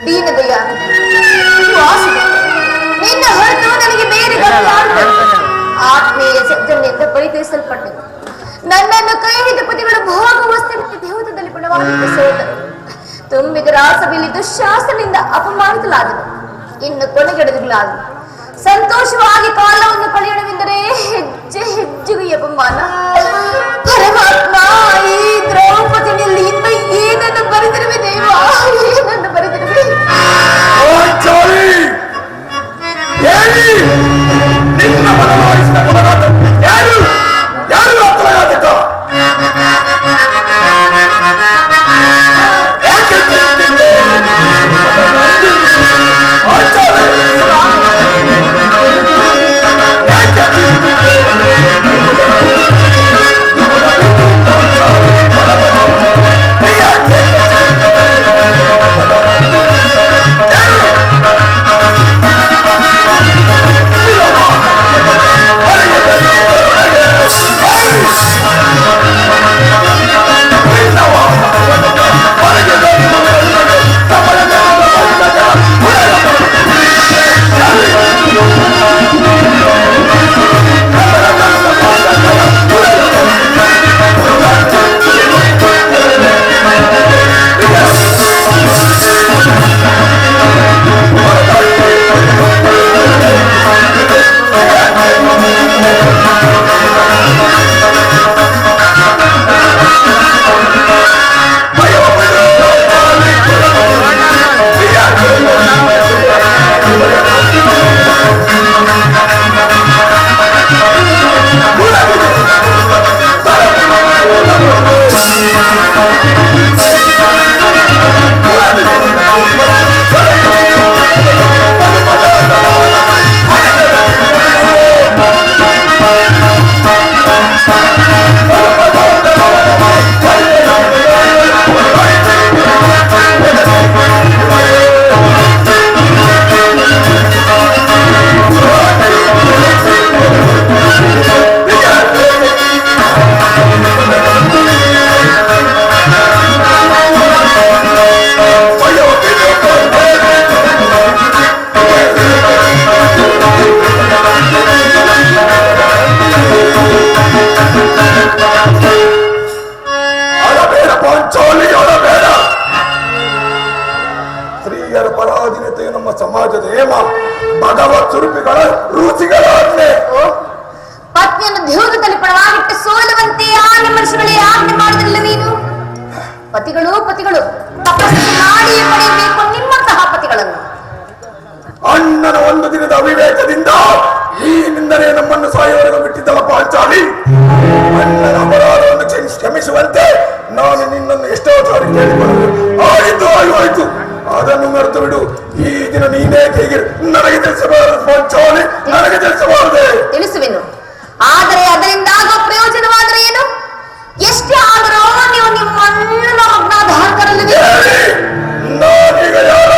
ದೀನದಯ ನಿನ್ನ ಹೊರತು ನನಗೆ ಬೇರೆ ಆತ್ಮೀಯ ಸಜ್ಜನಿಂದ ಪರಿಚಯಿಸಲ್ಪಟ್ಟರು. ನನ್ನನ್ನು ಕೈ ಹಿಡಿದ ಪತಿಗಳ ಭೋಗ ವಸ್ತುವಿನ ದೇವತದಲ್ಲಿ ಪುಣವಾಗಿದ್ದ ಸೋದರು. ತುಂಬಿದ ರಾಸವಿಲ್ಲಿ ದುಶ್ಯಾಸನಿಂದ ಅಪಮಾನಿಸಲಾದರು. ಇನ್ನು ಕೊನೆಗೆಡಲಾದರು. ಸಂತೋಷವಾಗಿ ಕಾಲವನ್ನು ಕಳೆಯೋಣವೆಂದರೆ ಹೆಜ್ಜೆ ಹೆಜ್ಜೆಗೂ ಅಪಮಾನ. ಪರಮಾತ್ಮ, ಈ ದ್ರೌಪದಿಯಲ್ಲಿ ಇನ್ನು ಏನನ್ನು ಬರೆದಿರುವೆ ದೇವ, ಏನನ್ನು ಬರೆದಿರುವೆ? ಸಮಾಜದ ಹೇಮ ಭಗವತ್ ಸ್ವರೂಪಿಗಳ ರುಚಿಗಳ ಪತ್ನಿಯನ್ನು ದೇವದಲ್ಲಿ ಪಣವಾಗಿಟ್ಟು ಸೋಲುವಂತೆ ಆಜ್ಞೆ ಮನುಷ್ಯಗಳೇ ಆಜ್ಞೆ ಮಾಡುವುದಿಲ್ಲ ನೀನು. ಪತಿಗಳು ತಪಸ್ಸು ಮಾಡಿ ಪಡೆಯಬೇಕು ನಿಮ್ಮಂತಹ ಪತಿಗಳನ್ನು. ಅಣ್ಣನ ಒಂದು ದಿನದ ಅವಿವೇಕದಿಂದ ಈ ನಿಂದನೆ ನಮ್ಮನ್ನು ಸಾಯುವವರೆಗೂ ಬಿಟ್ಟಿದ್ದಲ್ಲ ಪಾಂಚಾಲಿ. ಅಣ್ಣನ ಅಪರಾಧವನ್ನು ಕ್ಷಮಿಸುವಂತೆ ನಾನು ನಿನ್ನನ್ನು ಎಷ್ಟೋ ಸಾರಿ ಕೇಳಿಕೊಳ್ಳಲು ಆಯಿತು. ಅದನ್ನು ಮರೆತು ಬಿಡು. ಈ ದಿನ ನೀನೇ ಹೇಗೆ ನನಗೆ ತಿಳಿಸಬಾರದು ಪಾಂಚಾಲಿ, ನನಗೆ ತಿಳಿಸಬಾರದೆ. ತಿಳಿಸುವೆನು, ಆದರೆ ಅದರಿಂದ ಆಗೋ ಪ್ರಯೋಜನವಾದರೆ ಏನು? ಎಷ್ಟೇ ಆದರೂ ನೀವು ನಿಮ್ಮ ಅಣ್ಣನ ಅಜ್ಞಾಧಾರಕರಲ್ಲದೆ ನಾನೀಗ ಯಾರ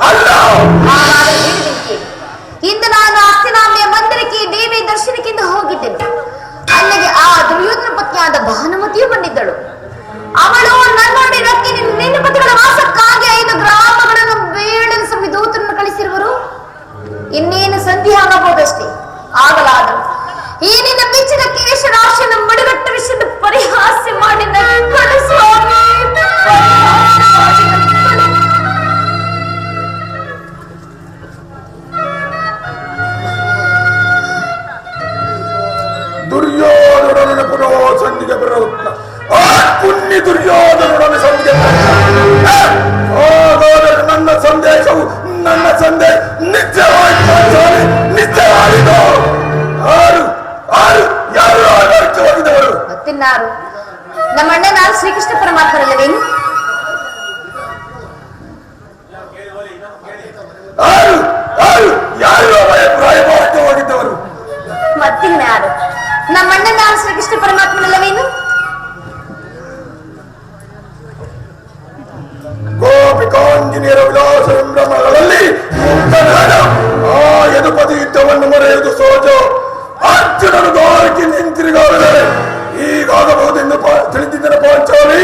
ಅಲ್ಲ. ಇಂದು ನಾನು ಅಸ್ತಿನಾಂಬೆಯ ಮಂದಿರಕ್ಕೆ ದೇವಿ ದರ್ಶನಕ್ಕಿಂದ ಹೋಗಿದ್ದೆನು. ಅಲ್ಲಿಗೆ ಆ ದುರ್ಯೋಧನ ಪತ್ನಿಯಾದ ಭಾನುಮತಿಯು ಬಂದಿದ್ದಳು. ಅವಳು ನನ್ನೊಡನೆ ರಕ್ಕಿ ನಿನ್ನ ಪತಿಗಳ ವಾಸಕ್ಕಾಗಿ 5 ಗ್ರಾಮಗಳನ್ನು ಬೇಡಲು ದೂತರನ್ನು ಕಳಿಸಿರುವರು. ಇನ್ನೇನು ಸಂಧಿ ಆಗಬಹುದಷ್ಟೇ. ಆಗಲಾದರು ಈ ನಿನ್ನ ಮೆಚ್ಚಿದ ಕೇಶ ರಾಶಿಯನ್ನು ಮಡಿಗಟ್ಟ ವಿಷಯದ ಪರಿಹಾಸ್ಯ ಮಾಡಿ ನಕ್ಕಳು ಸ್ವಾಮಿ. ದುರ್ಯೋಧನನ ಪುನಃ ಸಂಧಿಗೆ ಬರುತ್ತ ಪುಣ್ಯ ದುರ್ಯೋಧನೊಡನೆ ಸಂಧಿಗೆ ಹಾಗಾದರೆ ನನ್ನ ಸಂದೇಶ ನಿತ್ಯವಾಯಿತು. ಯಾರು ಆಧಾರಿತವಾಗಿದ್ದವರು? ಮತ್ತಿನ್ನಾರು ನಮ್ಮ ಅಣ್ಣನ ಶ್ರೀಕೃಷ್ಣ ಪರಮಾತ್ಮರಲ್ಲವೇನು? ಯಾರು ಅಭಿಪ್ರಾಯವಾಗಿದ್ದವರು? ಮತ್ತಿನ್ಯಾರು ನಮ್ಮ ಅಣ್ಣನ ಶ್ರೀಕೃಷ್ಣ ಪರಮಾತ್ಮನಲ್ಲವೇನು? ಗೋಪಿಕಾಂಜನೇಯರ ವಿಲಾಸ ಸಂಭ್ರಮಗಳಲ್ಲಿ ಆ ಯದುಪತಿ ಯುದ್ಧವನ್ನು ಮರೆಯುವುದು ಸಹಜ. ಅರ್ಜುನನು ದ್ವಾರಕ್ಕೆ ನಿಂತಿರುಗಾದರೆ ಈಗಾಗಬಹುದೆಂದು ತಿಳಿದಿದ್ದನ ಪಾಂಚಾಲಿ.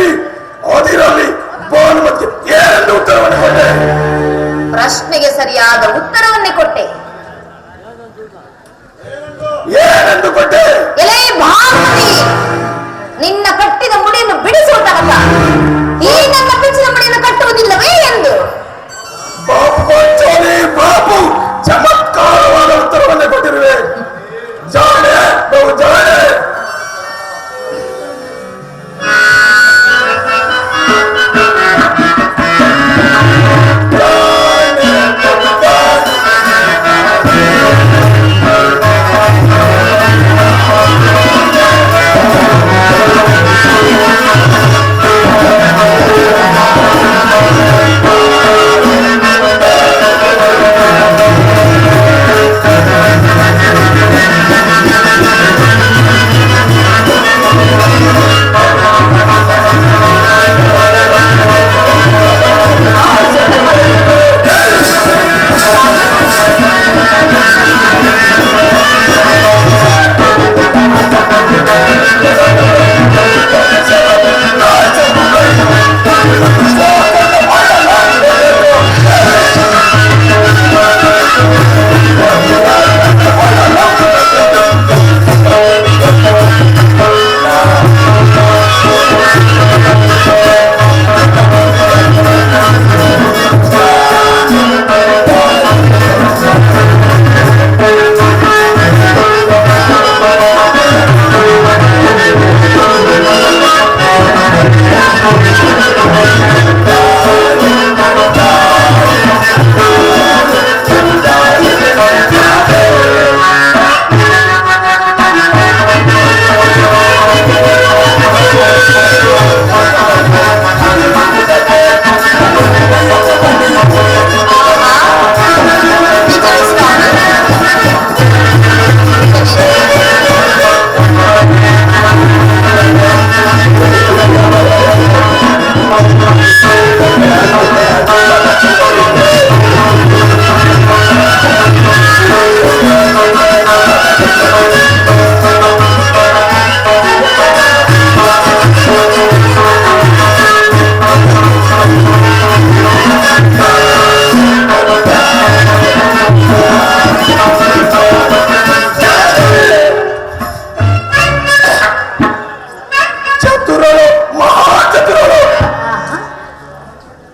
ಅದಿರಲಿ ಭಾನುಮತಿಗೆ ಏನೆಂದು ಉತ್ತರವನ್ನು ಕೊಟ್ಟೆ?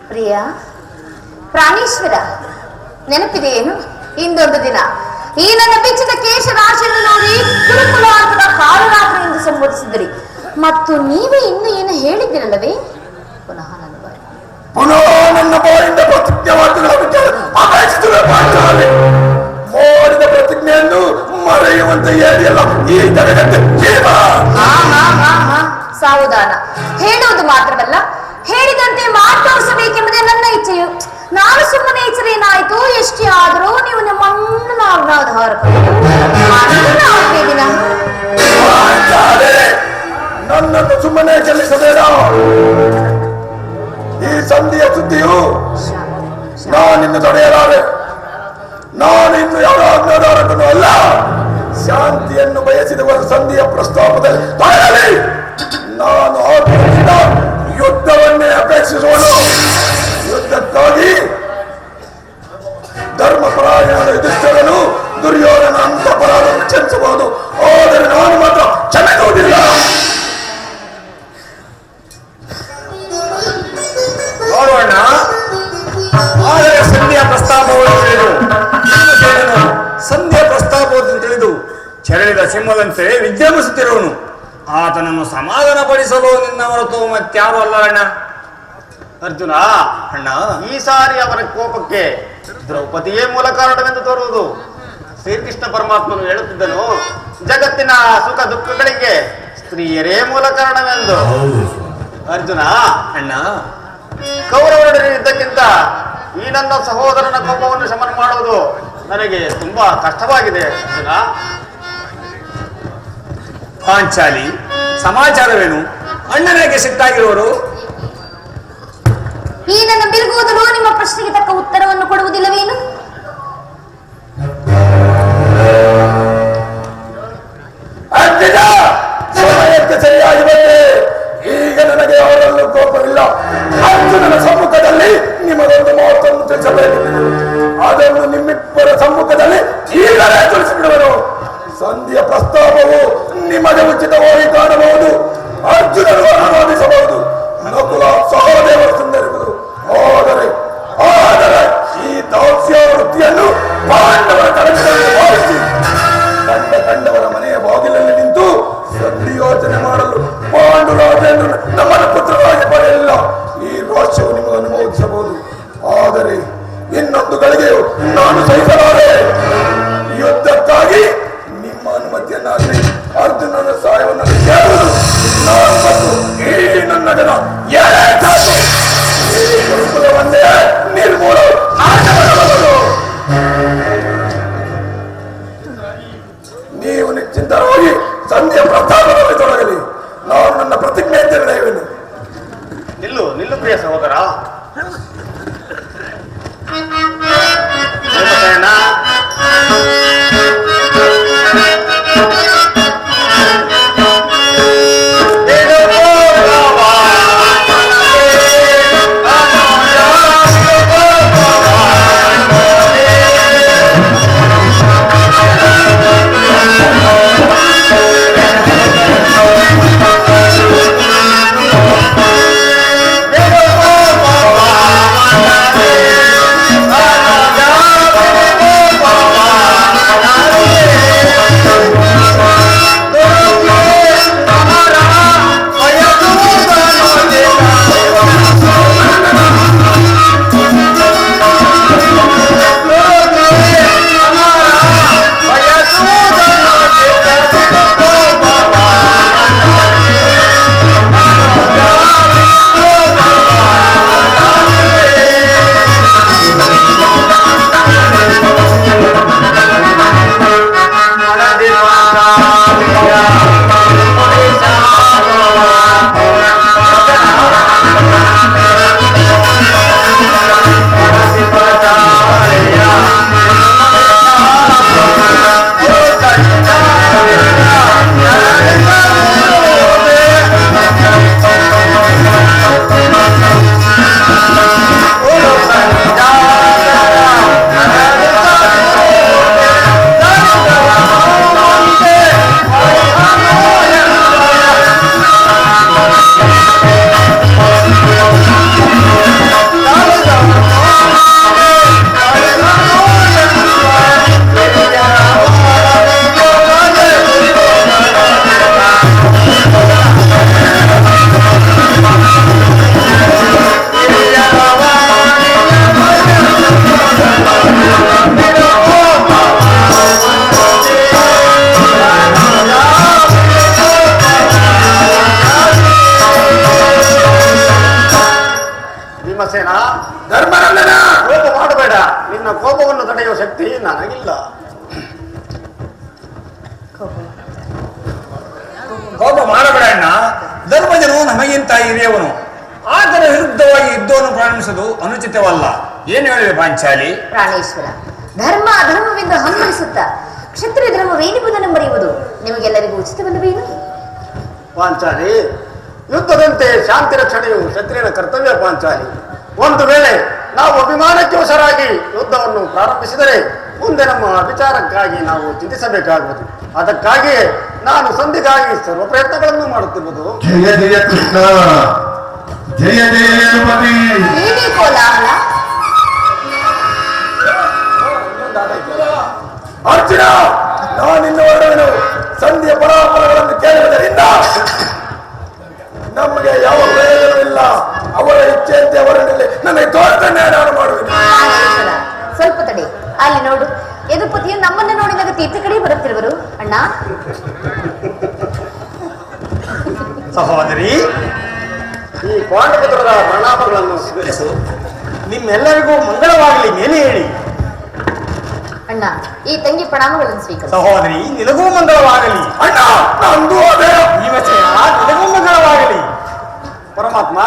ಪ್ರಿಯ ಪ್ರಾಣೇಶ್ವರ, ನೆನಪಿದೆಯೇನು? ಇಂದೊಂದು ದಿನ ಈ ನನ್ನ ಬಿಚ್ಚಿದ ಕೇಶ ರಾಶಿಯನ್ನು ನೋಡಿ ಕುರುಕುಲ ಅಂತ ಕಾಲರಾತ್ರಿ ಎಂದು ಸಂಬೋಧಿಸಿದ್ರಿ, ಮತ್ತು ನೀವೇ ಇನ್ನು ಏನು ಹೇಳಿದ್ದಿರಲ್ಲವೇ? ಪುನಃ ನನ್ನ ಬಾಯಿ ನನ್ನ ಬಾಯಿಂದ ಪ್ರತಿಜ್ಞೆ ಮಾತುಗಳ ವಿಚಾರ ಅಪೇಕ್ಷಿಸುವ ಪಾಂಚಾಲಿ ಮಾಡಿದ ಪ್ರತಿಜ್ಞೆಯನ್ನು ಮರೆಯುವಂತೆ ಹೇಳಿಯಲ್ಲ ಈ ಜಗತ್ತೆ ಜೀವ. ಸಾವಧಾನ. ಹೇಳುವುದು ಮಾತ್ರವಲ್ಲ, ಹೇಳಿದಂತೆ ಮಾತನಾಡಿಸಬೇಕೆಂಬುದೇ ನನ್ನ ಇಚ್ಛೆಯು. ನಾನು ಸುಮ್ಮನೆ ಎಚ್ಚರೇನಾಯಿತು? ಎಷ್ಟೇ ಆದರೂ ನೀವು ನಮ್ಮ ನನ್ನನ್ನು ಸುಮ್ಮನೆ ಚಲಿಸಬೇಡ. ಈ ಸಂಧಿಯ ಸುದ್ದಿಯು ನಾನಿನ್ನು ತಡೆಯಲಾರೆ. ನಾನು ಇನ್ನು ಯಾವ ಆಜ್ಞಾಧಾರಕನೂ ಅಲ್ಲ. ಶಾಂತಿಯನ್ನು ಬಯಸಿದವರು ಸಂಧಿಯ ಪ್ರಸ್ತಾಪದಲ್ಲಿ ತೊಳೆಯಲಿ. ನಾನು ಆಜ್ಞೆಯಿಂದ ಯುದ್ಧವನ್ನೇ ಅಪೇಕ್ಷಿಸುವನು. ಯುದ್ಧಕ್ಕಾಗಿ ಧರ್ಮಪರಾಯಣ ಯುಧಿಷ್ಠಿರನು ದುರ್ಯೋಧನ ಅಂತ ಅಪರಾಧವನ್ನು ಕ್ಷಮಿಸಬಹುದು, ಆದರೆ ನಾನು ಮಾತ್ರ ಕ್ಷಮಿಸುವುದಿಲ್ಲ. ನೋಡೋಣ. ಆದರೆ ಸಂಧಿಯ ಪ್ರಸ್ತಾಪವನ್ನು ತಿಳಿದು ಚೆರಳಿದ ಸಿಂಹದಂತೆ ವಿಜೃಂಭಿಸುತ್ತಿರುವನು. ಆತನನ್ನು ಸಮಾಧಾನ ಪಡಿಸಲು ನಿನ್ನ ಹೊರತು ಮತ್ಯಾರು ಅಲ್ಲ ಅಣ್ಣ. ಅರ್ಜುನ, ಅಣ್ಣ, ಈ ಸಾರಿ ಅವರ ಕೋಪಕ್ಕೆ ದ್ರೌಪದಿಯೇ ಮೂಲ ಕಾರಣವೆಂದು ತೋರುವುದು. ಶ್ರೀಕೃಷ್ಣ ಪರಮಾತ್ಮನು ಹೇಳುತ್ತಿದ್ದನು, ಜಗತ್ತಿನ ಸುಖ ದುಃಖಗಳಿಗೆ ಸ್ತ್ರೀಯರೇ ಮೂಲ ಕಾರಣವೆಂದು. ಅರ್ಜುನ, ಅಣ್ಣ, ಕೌರವರಿದ್ದಕ್ಕಿಂತ ಈ ನನ್ನ ಸಹೋದರನ ಕೋಪವನ್ನು ಶಮನ ಮಾಡುವುದು ನನಗೆ ತುಂಬಾ ಕಷ್ಟವಾಗಿದೆ. ಅರ್ಜುನ, ಪಾಂಚಾಲಿ, ಸಮಾಚಾರವೇನು? ಅಣ್ಣನಿಗೆ ಸಿಟ್ಟಾಗಿರುವರು? ಈ ನನ್ನ ಬಿರುಗುವುದರು ನಿಮ್ಮ ಪ್ರಶ್ನೆಗೆ ತಕ್ಕ ಉತ್ತರವನ್ನು ಕೊಡುವುದಿಲ್ಲವೇನು? ಸಮಯಕ್ಕೆ ಸರಿಯಾಗಿ ಬಂದೆ. ಈಗ ನನಗೆ ಅವರಲ್ಲೂ ಕೋಪವಿಲ್ಲ. ಅರ್ಜುನನ ಸಮ್ಮುಖದಲ್ಲಿ ನಿಮಗೊಂದು ಮಾತನ್ನು ತಿಳಿಸಬೇಕು. ಅದನ್ನು ನಿಮ್ಮಿಬ್ಬರ ಸಮ್ಮುಖದಲ್ಲಿ ಈಗಲೇ ತಿಳಿಸಿಬಿಡುವರು. ಸಂಧಿಯ ಪ್ರಸ್ತಾಪವು ನಿಮಗೆ ಉಚಿತವಾಗಿ ಕಾಣಬಹುದು. ಅರ್ಜುನನು ಅನುವಾದಿಸಬಹುದು. ನಕುಲ ಸಹೋದರ ಸುಂದರಿರುವುದು. ಆದರೆ ಈ ದಾಸ್ಯ ವೃತ್ತಿಯನ್ನು ಪಾಂಡವರ ತಲೆಗಳಲ್ಲಿ ಭಾವಿಸಿ ಕಂಡವರ ಮನೆಯ ಬಾಗಿಲಲ್ಲಿ ನಿಂತು ಸಂಧಿ ಯೋಚನೆ ಮಾಡಲು ಪಾಂಡುರಾಜೇಂದ್ರ ನಮ್ಮನ್ನು ಪುತ್ರರಾಗಿ ಪಡೆಯಲಿಲ್ಲ. ಈ ರಾಷ್ಟ್ರವು ನಿಮಗೆ ಅನುಮೋದಿಸಬಹುದು, ಆದರೆ ಇನ್ನೊಂದು ಗಳಿಗೆಯು ನಾನು ಸಹಿಸಲಾರೆ. ಯುದ್ಧಕ್ಕಾಗಿ ನಿಮ್ಮ ಅನುಮತಿಯನ್ನಾಗಲಿ ಅರ್ಜುನನ ಸಹಾಯವನ್ನು ಕೇಳುವುದು ನಾನು ಮತ್ತು ಈ ನನ್ನ ಜನ ಏನೇ ಸಾಕು. ಈ ಗುರುಕುಲವನ್ನೇ ನಿರ್ಮೂಲ ನಾಶಮಾಡಬಹುದು. ನೀವು ನಿಶ್ಚಿಂತವಾಗಿ ಸಂಧಿಯ ಪ್ರಸ್ತಾಪದಲ್ಲಿ ತೊಡಗಲಿ. ನಾನು ನನ್ನ ಪ್ರತಿಜ್ಞೆಯಂತೆ ನಡೆಯುವೆನು. ನಿಲ್ಲು ನಿಲ್ಲು ಪ್ರಿಯ ಸಹೋದರ. ಭೀಮಸೇನ, ಧರ್ಮನಂದನ, ಕೋಪ ಮಾಡಬೇಡ. ನಿನ್ನ ಕೋಪವನ್ನು ತಡೆಯುವ ಶಕ್ತಿ ನನಗಿಲ್ಲ. ಕೋಪ ಮಾಡಬೇಡ ಅಣ್ಣ. ಧರ್ಮಜನು ನಮಗಿಂತ ಹಿರಿಯವನು. ಆತನ ವಿರುದ್ಧವಾಗಿ ಯುದ್ಧವನ್ನು ಪ್ರಾರಂಭಿಸುವುದು ಅನುಚಿತವಲ್ಲ. ಏನು ಹೇಳಿದೆ ಪಾಂಚಾಲಿ? ಪ್ರಾಣೇಶ್ವರ, ಧರ್ಮ ಅಧರ್ಮವೆಂದು ಹಂಬಲಿಸುತ್ತಾ ಕ್ಷತ್ರಿಯ ಧರ್ಮವೇನೆಂಬುದನ್ನು ಮರೆಯುವುದು ನಿಮಗೆಲ್ಲರಿಗೂ ಉಚಿತವಲ್ಲವೇನು? ಪಾಂಚಾಲಿ, ಯುದ್ಧದಂತೆ ಶಾಂತಿ ರಕ್ಷಣೆಯು ಕ್ಷತ್ರಿಯನ ಕರ್ತವ್ಯ. ಪಾಂಚಾಲಿ, ಒಂದು ವೇಳೆ ನಾವು ಅಭಿಮಾನಕ್ಕೆ ವಶರಾಗಿ ಯುದ್ಧವನ್ನು ಪ್ರಾರಂಭಿಸಿದರೆ ಮುಂದೆ ನಮ್ಮ ವಿಚಾರಕ್ಕಾಗಿ ನಾವು ಚಿಂತಿಸಬೇಕಾಗುವುದು. ಅದಕ್ಕಾಗಿಯೇ ನಾನು ಸಂಧಿಗಾಗಿ ಸರ್ವ ಪ್ರಯತ್ನಗಳನ್ನು ಮಾಡುತ್ತಿರುವುದು. ಜಯ ಜಯ ಕೃಷ್ಣ, ಜಯ ಜಯ ಯದುಪತಿ. ಏನೇ ಕೋಲಾಹಲ? ಅರ್ಜುನ, ನಾನಿನ್ನವರೆಗೂ ಸಂಧಿಯ ಪರಾಪರಗಳನ್ನು ಕೇಳುವುದರಿಂದ ನಮಗೆ ಯಾವ ಪ್ರಯೋಜನವಿಲ್ಲ. ಅವರ ಇಚ್ಛೆಯಂತೆ ಅವರಲ್ಲಿ ನನಗೆ ತೋರಿಸನ್ನೇ ನಾನು ಮಾಡುತ್ತೇನೆ. ಪ್ರಾಣೇಶ್ವರ, ಸ್ವಲ್ಪ ತಡೆ. ಅಲ್ಲಿ ನೋಡು, ಯದುಪತಿಯು ನಮ್ಮನ್ನು ನೋಡಿ ನಗ ತೀರ್ಥ ಕಡೆ ಬರುತ್ತಿರುವರು. ಅಣ್ಣ, ಸಹೋದರಿ, ಈ ಪಾಂಡವಪುತ್ರದ ಪ್ರಣಾಮಗಳನ್ನು ಸ್ವೀಕರಿಸು. ನಿಮ್ಮೆಲ್ಲರಿಗೂ ಮಂಗಳವಾಗಲಿ ಮೇಲೆ ಹೇಳಿ. ಅಣ್ಣ, ಈ ತಂಗಿ ಪ್ರಣಾಮಗಳನ್ನು ಸ್ವೀಕರಿಸಿ. ಸಹೋದರಿ, ನಿನಗೂ ಮಂಗಳವಾಗಲಿ. ಅಣ್ಣ, ನಂದು ಅದೇ. ಭೀಮಸೇನ, ನಿನಗೂ ಮಂಗಳವಾಗಲಿ. ಪರಮಾತ್ಮ,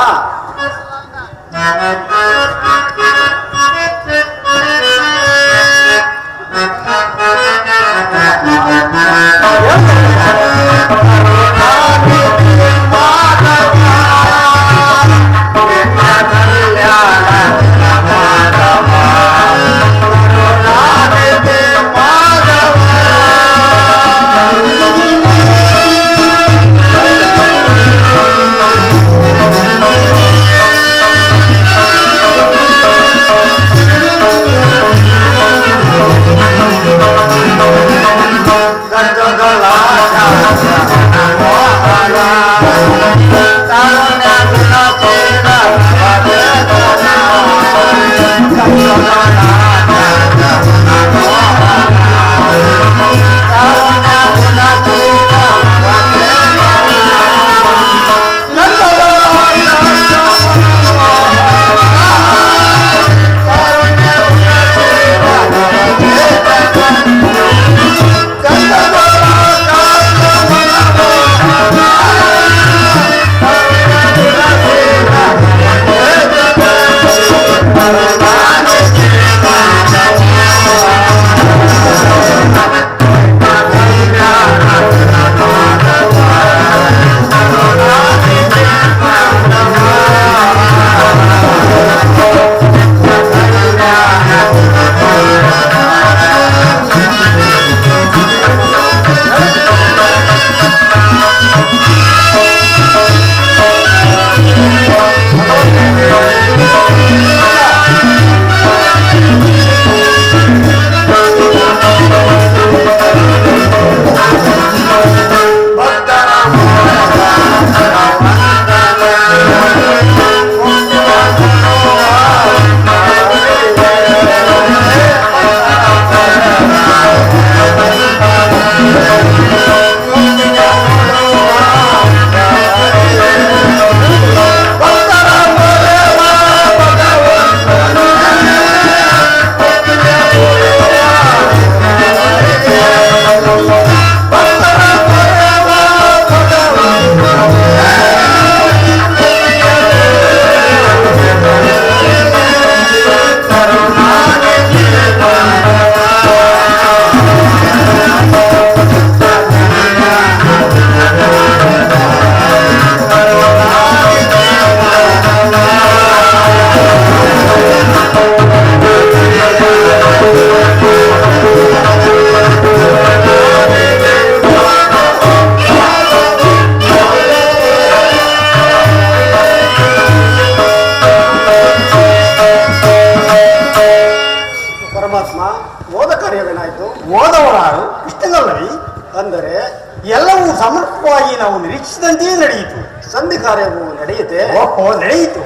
ಸಮರ್ಪಕವಾಗಿ ನಾವು ನಿರೀಕ್ಷಿಸಿದಂತೆಯೇ ನಡೆಯಿತು. ಸಂಧಿ ಕಾರ್ಯವು ನಡೆಯುತ್ತೆ. ಓಹೋ, ನಡೆಯಿತು.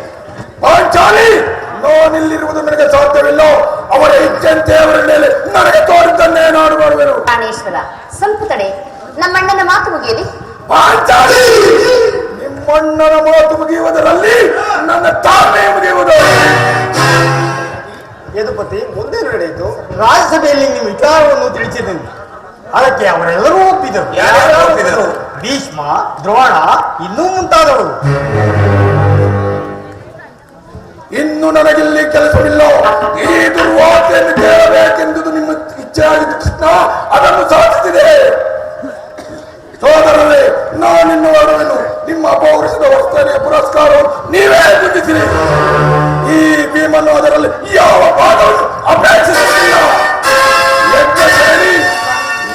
ಪಾಂಚಾಲಿ, ನಾನಿಲ್ಲಿರುವುದು ನನಗೆ ಸಾಧ್ಯವಿಲ್ಲ. ಅವರ ಇಚ್ಛೆಯಂತೆ ಅವರ ಮೇಲೆ ನನಗೆ ತೋರಿದ್ದನ್ನೇ ನಾನು ಮಾಡುವೆನು. ಪ್ರಾಣೇಶ್ವರ, ಸ್ವಲ್ಪ ತಡೆ, ನಮ್ಮಣ್ಣನ ಮಾತು ಮುಗಿಯಲಿ. ಪಾಂಚಾಲಿ, ನಿಮ್ಮ ನಿಮ್ಮಣ್ಣನ ಮಾತು ಮುಗಿಯುವುದರಲ್ಲಿ ನನ್ನ ತಾಳ್ಮೆ ಮುಗಿಯುವುದು. ಯದುಪತಿ ಮುಂದೆ ನಡೆಯಿತು. ರಾಜ್ಯಸಭೆಯಲ್ಲಿ ನಿಮ್ಮ ವಿಚಾರವನ್ನು ತಿಳಿಸಿದ್ದೇನೆ. ಅದಕ್ಕೆ ಅವರೆಲ್ಲರೂ ಒಪ್ಪಿದರು. ಯಾರೆಲ್ಲ ಒಪ್ಪಿದರು? ಭೀಷ್ಮ, ದ್ರೋಣ, ಇನ್ನೂ ಮುಂತಾದವರು. ಇನ್ನು ನನಗಿಲ್ಲಿ ಕೆಲಸವಿಲ್ಲ. ಈ ದುರ್ವಾರ್ತೆಯನ್ನು ಕೇಳಬೇಕೆಂಬುದು ನಿಮ್ಮ ಇಚ್ಛೆ ಆಗಿದ್ದು ಕೃಷ್ಣ, ಅದನ್ನು ಸಾಧಿಸಿದೆ. ಸೋದರರೇ, ನಾನಿನ್ನು ಹೊರವೆನು. ನಿಮ್ಮ ಪೌರುಷದ ವಸ್ತನೆಯ ಪುರಸ್ಕಾರ ನೀವೇ ಗುರುತಿಸಿರಿ. ಈ ಭೀಮನ್ನು ಅದರಲ್ಲಿ ಯಾವ ಭಾಗವನ್ನು ಅಪೇಕ್ಷಿಸುತ್ತಿಲ್ಲ.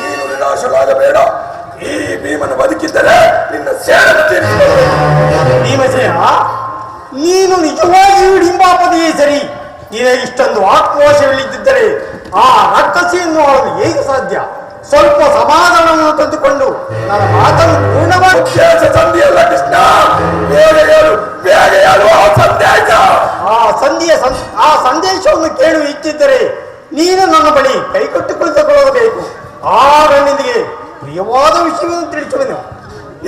ನೀನು ನಿರಾಶರಾಗಬೇಡ. ಈ ಭೀಮನ್ನು ಬದುಕಿದ್ದರೆ ನಿನ್ನ ಸೇಡನ್ನು ತೀರಿಸಬಹುದು. ಭೀಮಸೇನ, ನೀನು ನಿಜವಾಗಿಯೂ ಡಿಂಬಾಪದಿಯೇ ಸರಿ. ನಿನಗೆ ಇಷ್ಟೊಂದು ಆಕ್ರೋಶವಿಲ್ಲದಿದ್ದರೆ ಆ ರಕ್ಕಸಿಯನ್ನು ಅವನು ಹೇಗೆ ಸಾಧ್ಯ? ಸ್ವಲ್ಪ ಸಮಾಧಾನವನ್ನು ತಂದುಕೊಂಡು ನನ್ನ ಮಾತನ್ನು ಪೂರ್ಣವಾಗಿ. ಸಂಧಿಯಲ್ಲ ಕೃಷ್ಣ, ಬೇಗ ಹೇಳು, ಬೇಗ ಹೇಳು ಆ ಸಂದೇಶ. ಆ ಸಂದೇಶವನ್ನು ಕೇಳುವ ಇಚ್ಛಿದ್ದರೆ ನೀನು ನನ್ನ ಬಳಿ ಕೈಕೊಟ್ಟು ಕುಳಿತುಕೊಳ್ಳಬೇಕು. ಆಗ ನಿನಗೆ ಪ್ರಿಯವಾದ ವಿಷಯವನ್ನು ತಿಳಿಸುವೆನು.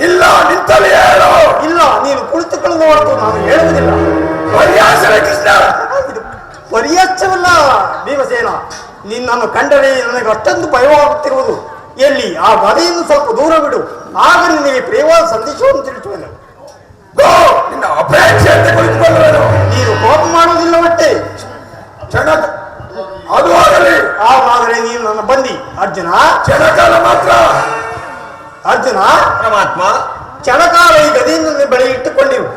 ಇಲ್ಲ, ನಿಂತಲ್ಲಿ ಹೇಳು. ಇಲ್ಲ, ನೀನು ಕುಳಿತುಕೊಳ್ಳುವ ಹೊರತು ನಾನು ಹೇಳುವುದಿಲ್ಲ. ಕೃಷ್ಣ, ಇದು ಪರ್ಯಾಸವಲ್ಲ ಭೀಮಸೇನ. ನಿನ್ನನ್ನು ಕಂಡರೆ ನನಗೆ ಅಷ್ಟೊಂದು ಭಯವಾಗುತ್ತಿರುವುದು. ಎಲ್ಲಿ ಆ ಗದೆಯನ್ನು ಸ್ವಲ್ಪ ದೂರ ಬಿಡು. ಆಗ ನಿನಗೆ ಪ್ರಿಯವಾದ ಸಂದೇಶವನ್ನು ತಿಳಿಸುವೆನು. ನಿನ್ನ ಅಪೇಕ್ಷೆ ಅಂತ ಕುಳಿತುಕೊಳ್ಳುವೆನು. ನೀನು ಕೋಪ ಮಾಡುವುದಿಲ್ಲ ಒಟ್ಟೆ. ಅದು ಆಗಲಿ. ಹಾಗಾದರೆ ನೀನು ನನ್ನ ಬಂದಿ. ಅರ್ಜುನ, ಕ್ಷಣಕಾಲ ಮಾತ್ರ. ಅರ್ಜುನ, ಪರಮಾತ್ಮ, ಕ್ಷಣಕಾಲ ಈ ಗದೆಯನ್ನು ಬಳಿ ಇಟ್ಟುಕೊಂಡಿರು.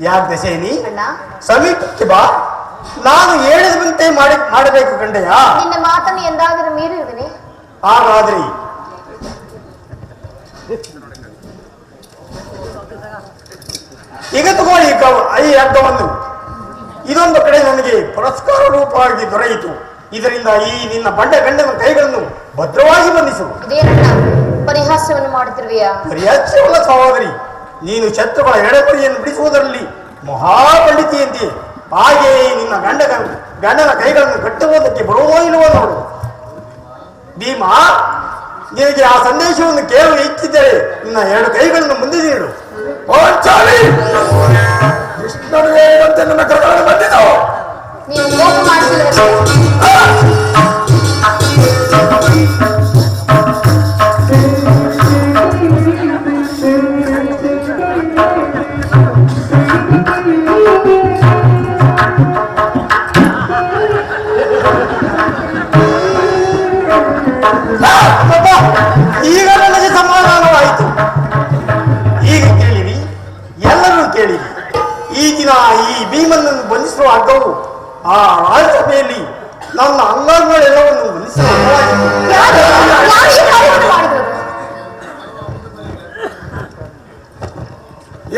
ಯಾಕೆ ದಶೇನಿ, ಅಣ್ಣ, ಸಮೀಪಕ್ಕೆ ಬಾ. ನಾನು ಹೇಳಿದಂತೆ ಮಾಡಬೇಕು ಕಂಡೆಯ. ನಿನ್ನ ಮಾತನ್ನು ಎಂದಾದರೂ ಮೀರಿರುವನೆ? ಹಾಗಾದ್ರೆ ಈಗ ತಗೊಳ್ಳಿ ಈ ಹಗ್ಗವನ್ನು. ಇದೊಂದು ಕಡೆ ನನಗೆ ಪುರಸ್ಕಾರ ರೂಪವಾಗಿ ದೊರೆಯಿತು. ಇದರಿಂದ ಈ ನಿನ್ನ ಗಂಡನ ಕೈಗಳನ್ನು ಭದ್ರವಾಗಿ ಬಂಧಿಸು. ಇದೇನಣ್ಣ ಪರಿಹಾಸ್ಯವನ್ನು ಮಾಡುತ್ತಿರುವೆಯಾ? ಪರಿಹಾಸ್ಯವಲ್ಲ ಸಹೋದರಿ. ನೀನು ಶತ್ರುಗಳ ಎಡಪಡಿಯನ್ನು ಬಿಡಿಸುವುದರಲ್ಲಿ ಮಹಾಪಂಡಿತಿಯಂತೆ. ಹಾಗೆಯೇ ನಿನ್ನ ಗಂಡನ ಕೈಗಳನ್ನು ಕಟ್ಟುವುದಕ್ಕೆ ಬರುವುದೋ ಇಲ್ಲವೋ ನೋಡು. ಭೀಮ, ನಿನಗೆ ಆ ಸಂದೇಶವನ್ನು ಕೇಳಲು ಇಚ್ಛಿದ್ದರೆ ನಿನ್ನ 2 ಕೈಗಳನ್ನು ಮುಂದೆ ನೀಡು. ಕೃಷ್ಣನು ಹೇಳಿದಂತೆ ನನ್ನ ಕರಗಳನ್ನು ಬಂದಿದ್ದವು. ನೀವು ಕೋಪ ಮಾಡಿಸಿದರೆ ಈಗ ನನಗೆ ಸಮಾಧಾನವಾಯಿತು. ಈಗ ಕೇಳಿರಿ, ಎಲ್ಲರೂ ಕೇಳಿರಿ. ಈ ದಿನ ಈ ಭೀಮನನ್ನು ಬಂಧಿಸುವ ಹಗ್ಗವು ಆ ರಾಜ್ಯಸಭೆಯಲ್ಲಿ ನನ್ನ ಅಂಗಗಳೆಲ್ಲವನ್ನು ಬಂಧಿಸುವ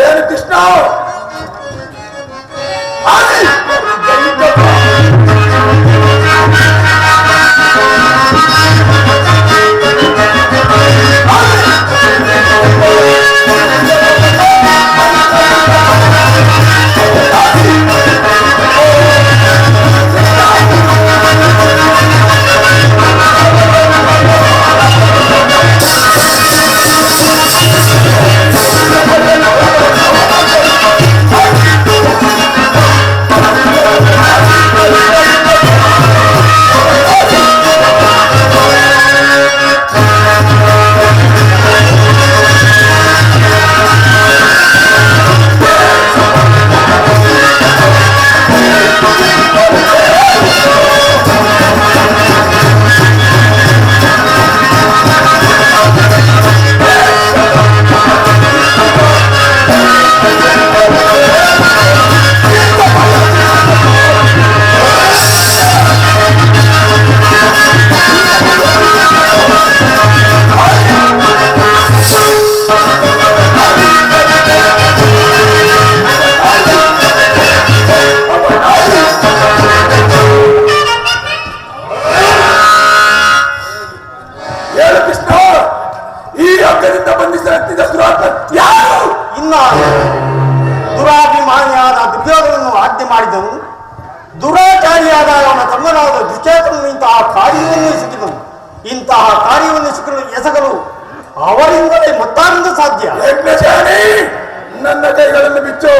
ಏನು ಕೃಷ್ಣ? ದುರಾಭಿಮಾನಿಯಾದ ದುರ್ಯೋಧನನ್ನು ಆಜ್ಞೆ ಮಾಡಿದನು. ದುರಾಚಾರಿಯಾದ ಅವನ ತಮ್ಮನಾದ ದುಶ್ಯಾಸನನು ಇಂತಹ ಕಾರ್ಯವನ್ನು ಎಸಗಿದನು. ಇಂತಹ ಕಾರ್ಯವನ್ನು ಎಸಗಲು ಅವರಿಂದಲೇ ಮತ್ತಾರಿಂದ ಸಾಧ್ಯ. ಯಜ್ಞಶಾಲಿ, ನನ್ನ ಕೈಗಳನ್ನು ಬಿಚ್ಚು.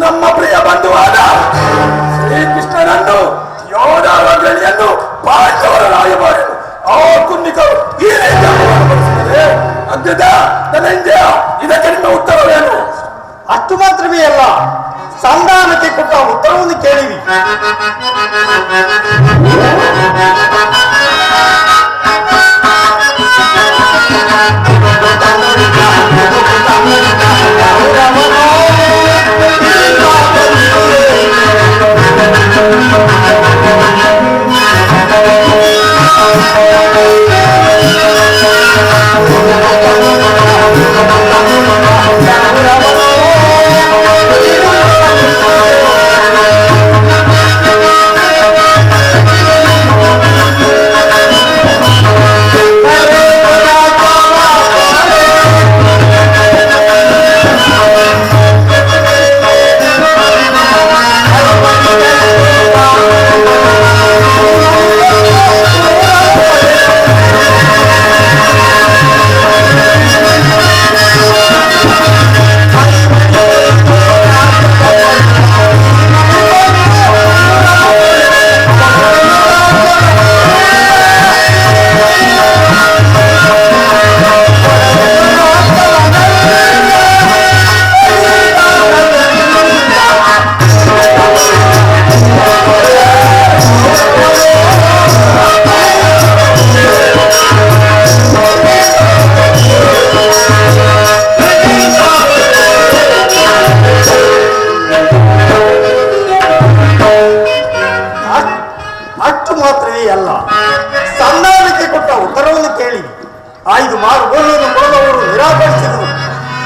ನಮ್ಮ ಪ್ರಿಯ ಬಂಧುವಾದ ಶ್ರೀಕೃಷ್ಣನನ್ನು, ಯೋಧರ ಗೆಳೆಯನ್ನು, ಪಾಂಡವರ ರಾಯಭಾರಿಯನ್ನು ಆ ಕುನ್ನಿಕರು ಈ ರೀತಿ ಅವಮಾನಪಡಿಸಿದರೆ ಅದ್ಭುತ ಧನಂಜಯ, ಇದಕ್ಕೆ ನಿಮ್ಮ ಉತ್ತರವೇನು? ಅಷ್ಟು ಮಾತ್ರವೇ ಅಲ್ಲ, ಸಂಧಾನಕ್ಕೆ ಕೊಟ್ಟ ಉತ್ತರವನ್ನು ಕೇಳಿವಿ.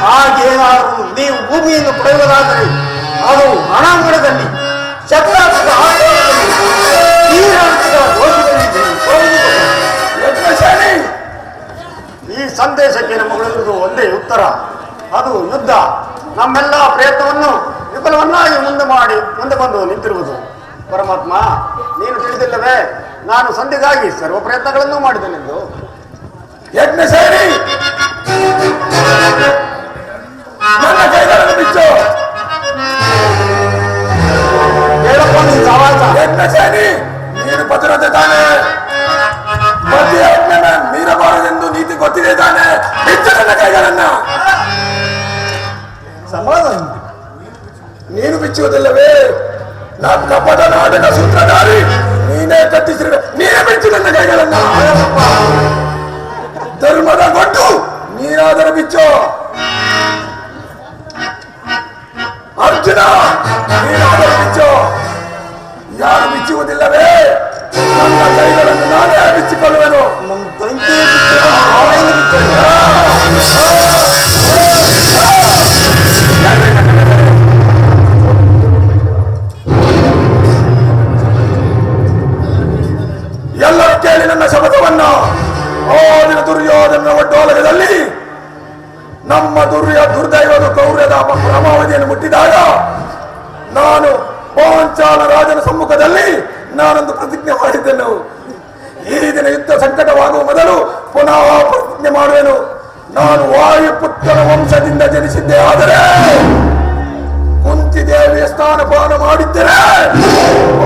ಹಾಗೇನಾದರೂ ನೀವು ಭೂಮಿಯನ್ನು ಪಡೆಯುವುದಾದರೆ ಅದು ರಣಾಂಗಣದಲ್ಲಿ ಶತ್ರಾಸ್ತ್ರ ಈ ಸಂದೇಶಕ್ಕೆ ನಮ್ಮಗಳಿರುವುದು ಒಂದೇ ಉತ್ತರ, ಅದು ಯುದ್ಧ. ನಮ್ಮೆಲ್ಲ ಪ್ರಯತ್ನವನ್ನು ವಿಫಲವನ್ನಾಗಿ ಮುಂದೆ ಬಂದು ನಿಂತಿರುವುದು. ಪರಮಾತ್ಮ, ನೀನು ತಿಳಿದಿಲ್ಲವೇ ನಾನು ಸಂಧಿಗಾಗಿ ಸರ್ವ ಪ್ರಯತ್ನಗಳನ್ನು ಮಾಡಿದೆನೆಂದು. ಯಜ್ಞಶಾಲಿ, ನನ್ನ ಕೈಗಳನ್ನು ಬಿಚ್ಚು. ಯಜ್ಞಶಾಲಿ, ನೀನು ಭದ್ರತೆ ತಾನೆ, ಪತಿಯ ಆಜ್ಞೆಯನ್ನು ಮೀರಬಾರದೆಂದು ನೀತಿ ಗೊತ್ತಿದೆ ತಾನೆ. ಬಿಚ್ಚು ನನ್ನ ಕೈಗಳನ್ನ. ಸಮಾಧಾನ, ನೀನು ಬಿಚ್ಚುವುದಿಲ್ಲವೇ? ನನ್ನ ಪದ ನಾಟಕ ಸೂತ್ರಧಾರಿ ನೀನೇ ಕಟ್ಟಿಸಿದ, ನೀನೇ ಬಿಚ್ಚು ನನ್ನ ಕೈಗಳನ್ನ. ಧರ್ಮದ ಗೊಟ್ಟು ನೀನಾದರೂ ಬಿಚ್ಚು. ಅರ್ಜುನ, ನೀನಾದರೂ ಬಿಚ್ಚು. ಯಾರು ಬಿಚ್ಚುವುದಿಲ್ಲವೇ? ನನ್ನ ಕೈಗಳನ್ನು ನಾನೇ ಬಿಚ್ಚಿಕೊಳ್ಳುವೆನು. ಎಲ್ಲರೂ ಕೇಳಿ ನನ್ನ ಶಪಥವನ್ನ. ಓದಿನ ದುರ್ಯೋಧನ ಒಡ್ಡೋಲಗದಲ್ಲಿ ನಮ್ಮ ದುರ್ದೈವದ ಕ್ರೌರ್ಯದ ಪರಮಾವಧಿಯನ್ನು ಮುಟ್ಟಿದಾಗ ನಾನು ಪಾಂಚಾಲ ರಾಜನ ಸಮ್ಮುಖದಲ್ಲಿ ನಾನೊಂದು ಪ್ರತಿಜ್ಞೆ ಮಾಡಿದ್ದೆನು. ಈ ದಿನ ಯುದ್ಧ ಸಂಕಟವಾಗುವ ಮೊದಲು ಪುನಃ ಪ್ರತಿಜ್ಞೆ ಮಾಡುವೆನು. ನಾನು ವಾಯುಪುತ್ರನ ವಂಶದಿಂದ ಜನಿಸಿದ್ದೆ, ಆದರೆ ಕುಂತಿದೇವಿಯ ಸ್ಥಾನಪಾನ ಮಾಡಿದ್ದರೆ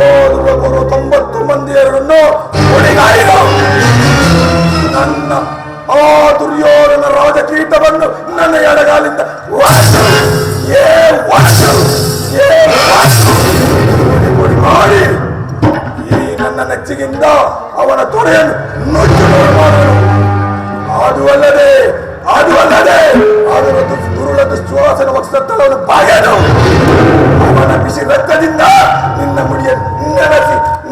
ಓದುವ ಗುರು 90 ಮಂದಿಯರನ್ನು ಹೊಡೆಗಾಯಿರು. ನನ್ನ ಆ ದುರ್ಯೋಧನ ರಾಜಕೀಟವನ್ನು ನನ್ನ ಎಡಗಾಲಿಂದ ಮಾಡಿ ಈ ನನ್ನ ನೆಚ್ಚಿಗಿಂದ ಅವನ ತೊಡೆಯನ್ನು ನುಚ್ಚು ಮಾಡುವನು. ಅದು ಅಲ್ಲದೆ ಅದರ ದುರುಳ ದುಶ್ವಾಸನ ವಕ್ಷಸ್ಥಳವನ್ನು ಬಾಗೆನು. ಅವನ ಬಿಸಿ ರಕ್ತದಿಂದ ನಿನ್ನ ಮುಡಿಯ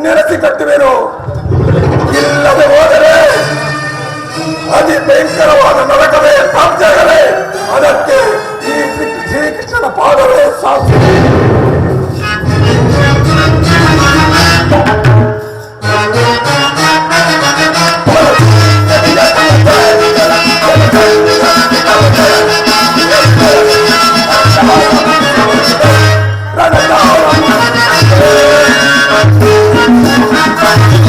ನೆನೆಸಿ ಕಟ್ಟುವೆನು. ಇಲ್ಲದೆ ಹೋದರೆ ಅತಿ ಭಯಂಕರವಾದ ನರಕವೇ ಸಾಧ್ಯವೇ. ಅದಕ್ಕೆ ಈ ಶ್ರೀಕೃಷ್ಣನ ಪಾದವೇ ಸಾಕ್ಷಿ. Run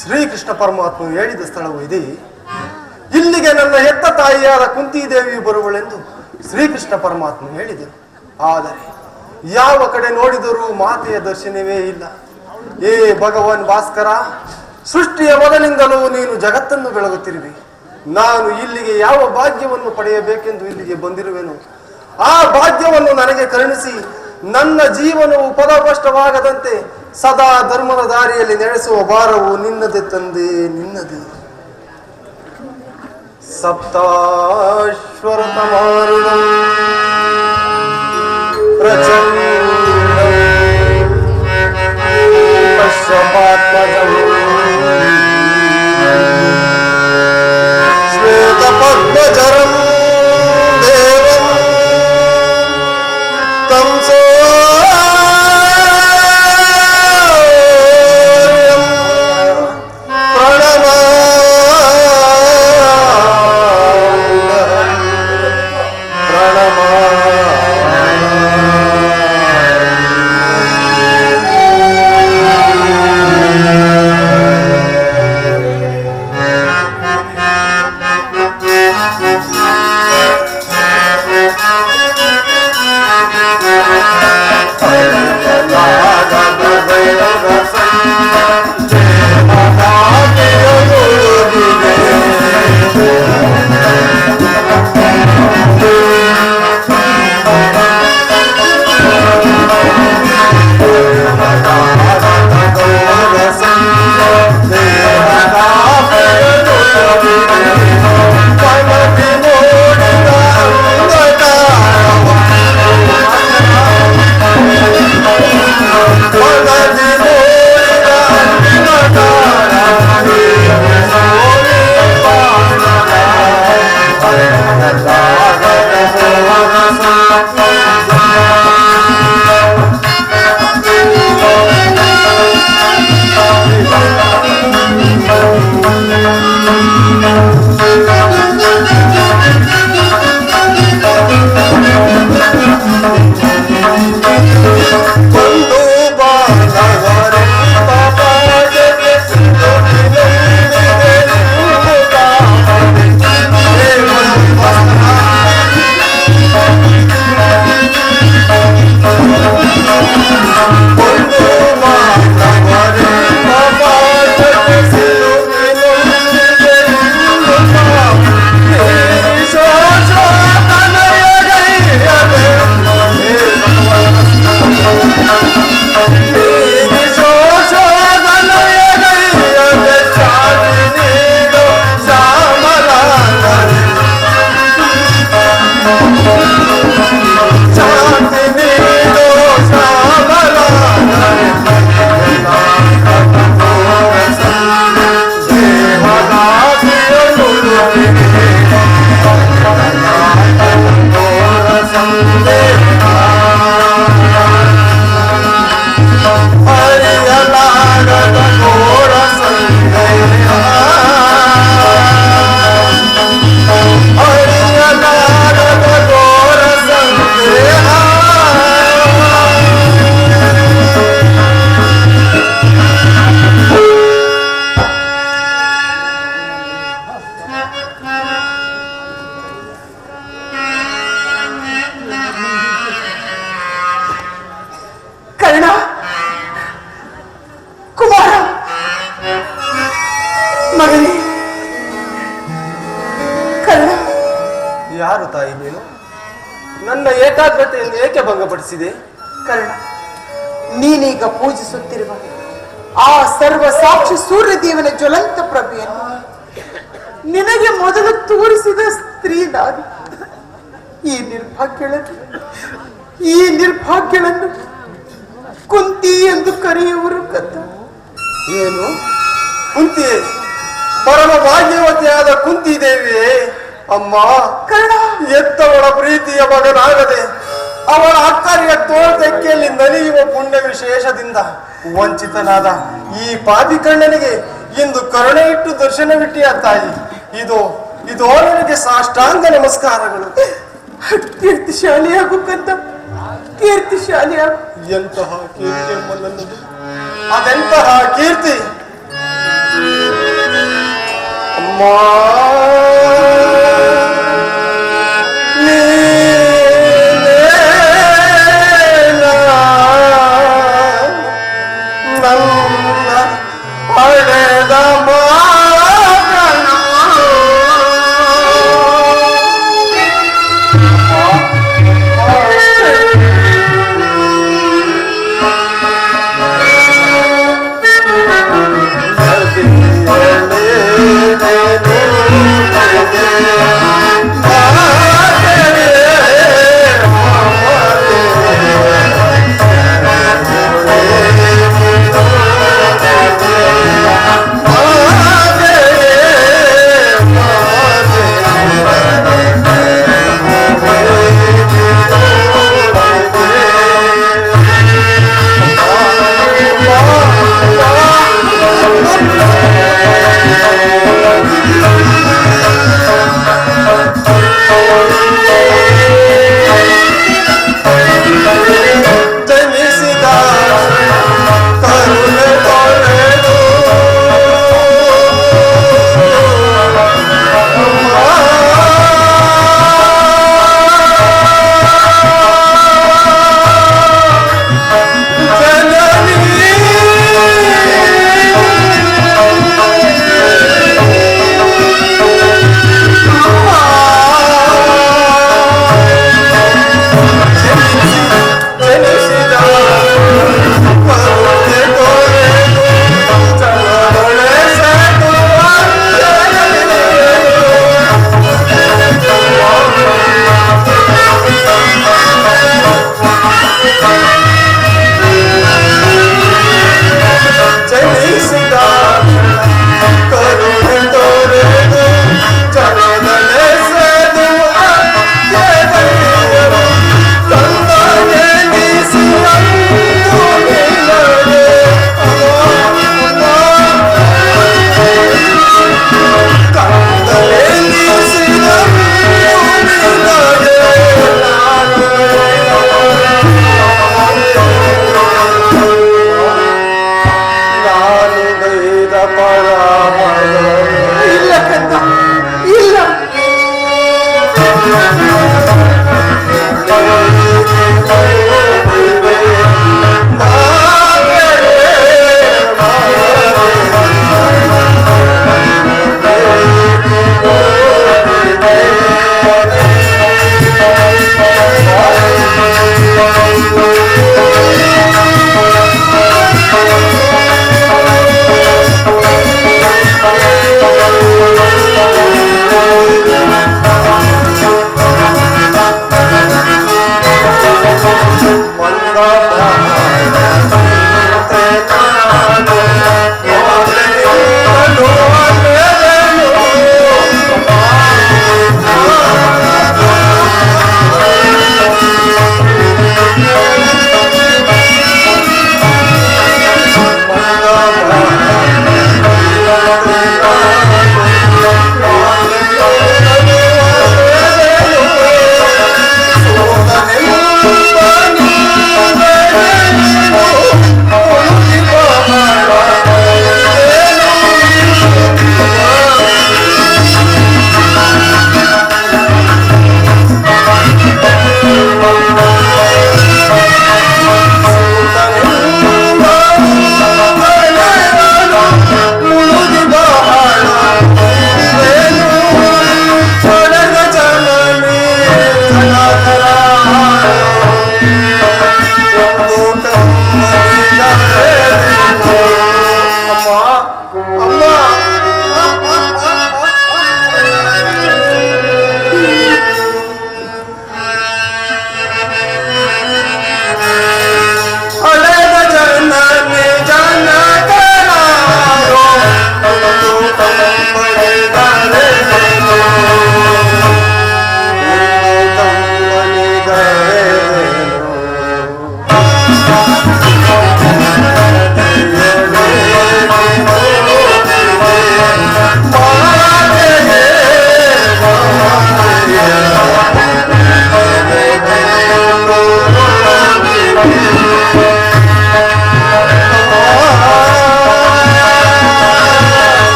ಶ್ರೀಕೃಷ್ಣ ಪರಮಾತ್ಮನು ಹೇಳಿದ ಸ್ಥಳವು ಇದೆ. ಇಲ್ಲಿಗೆ ನನ್ನ ಹೆತ್ತ ತಾಯಿಯಾದ ಕುಂತಿದೇವಿಯು ಬರುವಳೆಂದು ಶ್ರೀಕೃಷ್ಣ ಪರಮಾತ್ಮನು ಹೇಳಿದರು. ಆದರೆ ಯಾವ ಕಡೆ ನೋಡಿದರೂ ಮಾತೆಯ ದರ್ಶನವೇ ಇಲ್ಲ. ಏ ಭಗವಾನ್ ಭಾಸ್ಕರ, ಸೃಷ್ಟಿಯ ಮೊದಲಿಂದಲೂ ನೀನು ಜಗತ್ತನ್ನು ಬೆಳಗುತ್ತಿರುವೆ. ನಾನು ಇಲ್ಲಿಗೆ ಯಾವ ಭಾಗ್ಯವನ್ನು ಪಡೆಯಬೇಕೆಂದು ಇಲ್ಲಿಗೆ ಬಂದಿರುವೆನು. ಆ ಭಾಗ್ಯವನ್ನು ನನಗೆ ಕರುಣಿಸಿ ನನ್ನ ಜೀವನವು ಪದಭ್ರಷ್ಟವಾಗದಂತೆ ಸದಾ ಧರ್ಮದ ದಾರಿಯಲ್ಲಿ ನಡೆಸುವ ಭಾರವು ನಿನ್ನದೇ ತಂದೆ, ನಿನ್ನದೇ. ಸಪ್ತಾಶ್ವರ ತಮಾರುಣಂ ಪ್ರಚಂಡಂ ಪಶ್ಯಪಾತ್ಮಜಂ ಶ್ವೇತಪದ್ಮಜರಂ ದೇವಂ तं ಪ್ರಣಮ ಯಾರು ತಾಯಿ ನೀನು? ನನ್ನ ಏಕಾಗ್ರತೆಯನ್ನು ಏಕೆ ಭಂಗಪಡಿಸಿದೆ? ಕರ್ಣ, ನೀನೀಗ ಪೂಜಿಸುತ್ತಿರುವ ಆ ಸರ್ವ ಸಾಕ್ಷಿ ಸೂರ್ಯದೇವನ ಜ್ವಲಂತ ಪ್ರಭೆಯನ್ನು ನಿನಗೆ ಮೊದಲು ತೋರಿಸಿದ ಸ್ತ್ರೀ ನಾನು. ಈ ನಿರ್ಭಾಗ್ಯಳನ್ನು ಕುಂತಿ ಎಂದು ಕರೆಯುವರು ಕಥ. ಏನು ಕುಂತಿ? ಪರಮ ಭಾಗ್ಯವತಿಯಾದ ಕುಂತಿ ದೇವಿಯೇ? ಅಮ್ಮ, ಕರ್ಣ, ಎತ್ತವಳ ಪ್ರೀತಿಯ ಮಗನಾಗದೆ ಅವಳ ಅಕ್ಕರಿಯ ತೋಳ್ತೆಕ್ಕೆಯಲ್ಲಿ ನಲಿಯುವ ಪುಣ್ಯ ವಿಶೇಷದಿಂದ ವಂಚಿತನಾದ ಈ ಪಾಪಿ ಕಣ್ಣನಿಗೆ ಇಂದು ಕರುಣೆ ಇಟ್ಟು ದರ್ಶನವಿಟ್ಟಿಯ ತಾಯಿ. ಇದೋ ನನಗೆ ಸಾಷ್ಟಾಂಗ ನಮಸ್ಕಾರಗಳು. ಕೀರ್ತಿಶಾಲಿಯಾಗು ಕಂದ, ಕೀರ್ತಿಶಾಲಿಯಾಗು. ಎಂತಹ ಕೀರ್ತಿ ನನ್ನದು? ಅದೆಂತಹ ಕೀರ್ತಿ ಅಮ್ಮ? Thank you.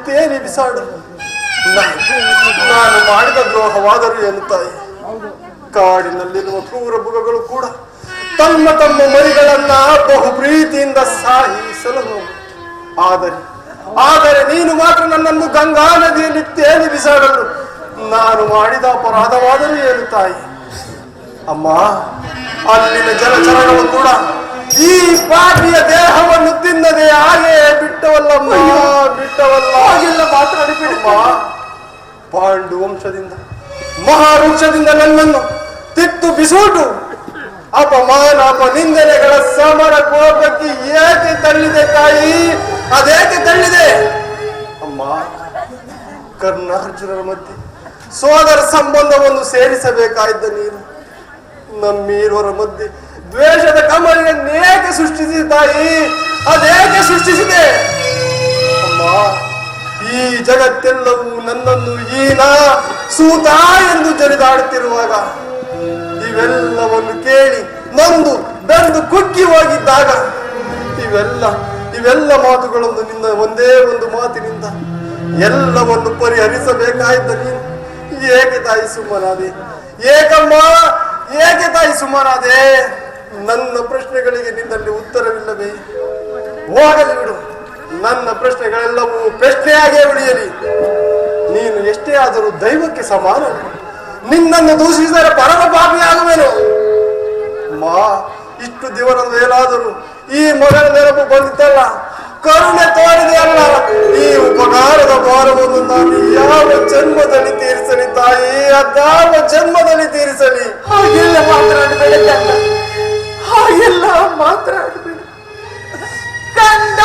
ತೇಲಿ ಬಿಸಾಡು. ನಾನು ಮಾಡಿದ ದ್ರೋಹವಾದರೂ ಏನು ತಾಯಿ? ಕಾಡಿನಲ್ಲಿರುವ ಕ್ರೂರ ಮೃಗಗಳು ಕೂಡ ತಮ್ಮ ತಮ್ಮ ಮರಿಗಳನ್ನ ಬಹು ಪ್ರೀತಿಯಿಂದ ಸಾಯಿಸಲು. ಆದರೆ ನೀನು ಮಾತ್ರ ನನ್ನನ್ನು ಗಂಗಾ ನದಿಯಲ್ಲಿ ತೇಲಿ ಬಿಸಾಡಲು. ನಾನು ಮಾಡಿದ ಅಪರಾಧವಾದರೂ ಏನು ತಾಯಿ? ಅಮ್ಮ, ಅಲ್ಲಿನ ಜಲಚರಗಳು ಕೂಡ ಈ ಪಾಪಿಯ ದೇಹವನ್ನು ತಿನ್ನದೆ ಹಾಗೆ ಬಿಟ್ಟವಲ್ಲಮ್ಮ, ಬಿಟ್ಟವಲ್ಲ. ಹಾಗೆಲ್ಲ ಮಾತಾಡಬೇಡಮ್ಮ. ಪಾಂಡು ವಂಶದಿಂದ ಮಹಾವೃಕ್ಷದಿಂದ ನನ್ನನ್ನು ತಿತ್ತು ಬಿಸೂಟು ಅಪಮಾನ ಅಪನಿಂದನೆಗಳ ಸಮರ ಕೋಪಕ್ಕೆ ಏಕೆ ತಳ್ಳಿದೆ ತಾಯಿ? ಅದೇಕೆ ತಳ್ಳಿದೆ ಅಮ್ಮ? ಕರ್ಣಾರ್ಜುನರ ಮಧ್ಯೆ ಸೋದರ ಸಂಬಂಧವನ್ನು ಸೇರಿಸಬೇಕಾಯಿದ್ದ ನೀನು ನಮ್ಮೀರುವರ ಮಧ್ಯೆ ದ್ವೇಷದ ಕಮಲನ್ನೇಕೆ ಸೃಷ್ಟಿಸಿದೆ ತಾಯಿ? ಅದೇಕೆ ಸೃಷ್ಟಿಸಿದೆ ಅಮ್ಮ? ಈ ಜಗತ್ತೆಲ್ಲವೂ ನನ್ನನ್ನು ಈನ ಸೂತ ಎಂದು ಜರಿದಾಡುತ್ತಿರುವಾಗ ಇವೆಲ್ಲವನ್ನು ಕೇಳಿ ನೊಂದು ಬೆಂದು ಕುಕ್ಕಿ ಹೋಗಿದ್ದಾಗ ಇವೆಲ್ಲ ಮಾತುಗಳನ್ನು ನಿನ್ನ ಒಂದೇ ಒಂದು ಮಾತಿನಿಂದ ಎಲ್ಲವನ್ನು ಪರಿಹರಿಸಬೇಕಾಯಿದ್ದ ನೀನು ಏಕೆ ತಾಯಿ ಸುಮ್ಮನಾದೆ? ಏಕಮ್ಮ, ಏಕೆ ತಾಯಿ ಸುಮ್ಮನಾದೆ? ನನ್ನ ಪ್ರಶ್ನೆಗಳಿಗೆ ನಿನ್ನಲ್ಲಿ ಉತ್ತರವಿಲ್ಲವೇ? ಹೋಗಲಿ ಬಿಡು, ನನ್ನ ಪ್ರಶ್ನೆಗಳೆಲ್ಲವೂ ಪ್ರಶ್ನೆಯಾಗೇ ಉಳಿಯಲಿ. ನೀನು ಎಷ್ಟೇ ಆದರೂ ದೈವಕ್ಕೆ ಸಮಾನ. ನಿನ್ನನ್ನು ದೂಷಿಸಿದರೆ ಪರಮ ಪಾಪಿಯಾಗುವೆನು. ಮಾ, ಇಷ್ಟು ದಿವಸದ ಮೇಲಾದರೂ ಈ ಮಗನ ನೆನಪು ಬಂದಿತ್ತಲ್ಲ, ಕರುಣೆ ತೋರಿದೆ ಅಲ್ಲ. ಈ ಉಪಕಾರದ ಭಾರವನ್ನು ನಾನು ಯಾವ ಜನ್ಮದಲ್ಲಿ ತೀರಿಸಲಿ ತಾಯಿ? ಅದಾವ ಜನ್ಮದಲ್ಲಿ ತೀರಿಸಲಿ? ಹಾಗೆಲ್ಲ ಮಾತನಾಡಬೇಡ ಕಂದ, ಹಾಗೆಲ್ಲ ಮಾತನಾಡಬೇಡ ಕಂದ.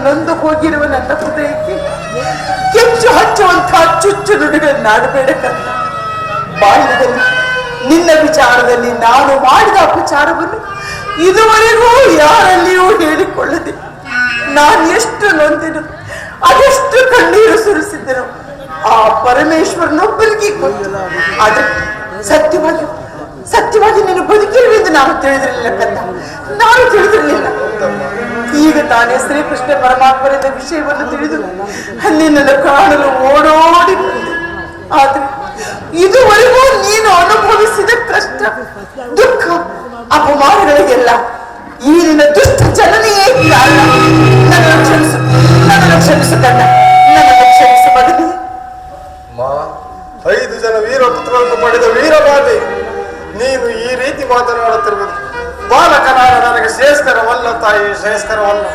ನೊಂದು ಹೋಗಿರುವ ನನ್ನ ಹೃದಯಕ್ಕೆ ಕೆಚ್ಚು ಹಚ್ಚುವಂತಹ ಚುಚ್ಚು ನುಡಿಗಳನ್ನಾಡಬೇಡ ಕಂದ. ಬಾಲ್ಯದಲ್ಲಿ ನಿನ್ನ ವಿಚಾರದಲ್ಲಿ ನಾನು ಮಾಡಿದ ಅಪಚಾರವನ್ನು ಇದುವರೆಗೂ ಯಾರಲ್ಲಿಯೂ ಹೇಳಿಕೊಳ್ಳದೆ ನಾನು ಎಷ್ಟು ನೊಂದೆನು, ಅದೆಷ್ಟು ಕಣ್ಣೀರು ಸುರಿಸಿದ್ದೆನು ಆ ಪರಮೇಶ್ವರನೊಬ್ಬರಿಗೆ ಗೊತ್ತು. ಆದ್ರೆ ಸತ್ಯವಾಗಿ ನೀನು ಬದುಕಿರುವೆಂದು ನಾನು ತಿಳಿದಿರಲಿಲ್ಲ ಕಂದ, ನಾನು ತಿಳಿದಿರಲಿಲ್ಲ. ಈಗ ತಾನೇ ಶ್ರೀಕೃಷ್ಣ ಪರಮಾತ್ಮರಿಂದ ವಿಷಯವನ್ನು ತಿಳಿದು ನಿನ್ನನ್ನು ಕಾಣಲು ಓಡೋಡಿ ಬಂದೆ. ಆದ್ರೆ ಇದುವರೆಗೂ ನೀನು ಅನುಭವಿಸಿದ ಕಷ್ಟ, ದುಃಖ, ಅಪಮಾನಗಳಿಗೆಲ್ಲ ಈ ನಿನ್ನ ದುಷ್ಟ ಜನನೆಯೇ ಕಾರಣ. ನನ್ನನ್ನು ಕ್ಷಮಿಸು ಕಂದ, ನನ್ನನ್ನು ಕ್ಷಮಿಸು ಮಗನೇ. 5 ಜನ ವೀರ ಪುತ್ರರನ್ನು ಪಡೆದ ವೀರಗಾದೆ ನೀನು ಈ ರೀತಿ ಮಾತನಾಡುತ್ತಿರುವುದು ಬಾಲಕನಾದ ನನಗೆ ಶ್ರೇಷ್ಠರವಲ್ಲ ತಾಯಿ, ಶ್ರೇಷ್ಠರವಲ್ಲ.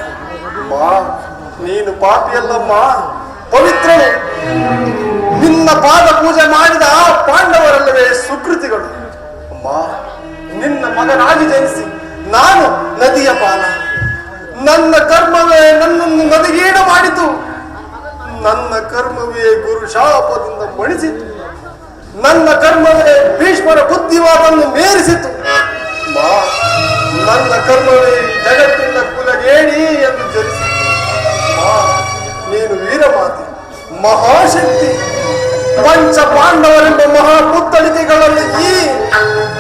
ನೀನು ಪಾಪಿಯಲ್ಲಮ್ಮ, ಪವಿತ್ರನು. ನಿನ್ನ ಪಾದ ಪೂಜೆ ಮಾಡಿದ ಆ ಪಾಂಡವರಲ್ಲವೇ ಸುಕೃತಿಗಳು. ಅಮ್ಮ, ನಿನ್ನ ಮಗನಾಗಿ ಜನಿಸಿ ನಾನು ನದಿಯ ಪಾಲ. ನನ್ನ ಕರ್ಮವೇ ನನ್ನನ್ನು ನದಿಗೀಡು ಮಾಡಿತು. ನನ್ನ ಕರ್ಮವೇ ಗುರು ಶಾಪದಿಂದ ಮಣಿಸಿತು. ನನ್ನ ಕರ್ಮವೇ ಭೀಷ್ಮರ ಬುದ್ಧಿವಾದವನ್ನು ಮೀರಿಸಿತು. ನನ್ನ ಕರ್ಮವೇ ಜಗತ್ತಿನ ಕುಲಗೇಡಿ ಎಂದು ಜನಿಸಿತು. ನೀನು ವೀರಮಾತೆ, ಮಹಾಶಕ್ತಿ. ಪಂಚ ಪಾಂಡವರೆಂಬ ಮಹಾಪುತ್ತಳಿಕೆಗಳಲ್ಲಿ ಈ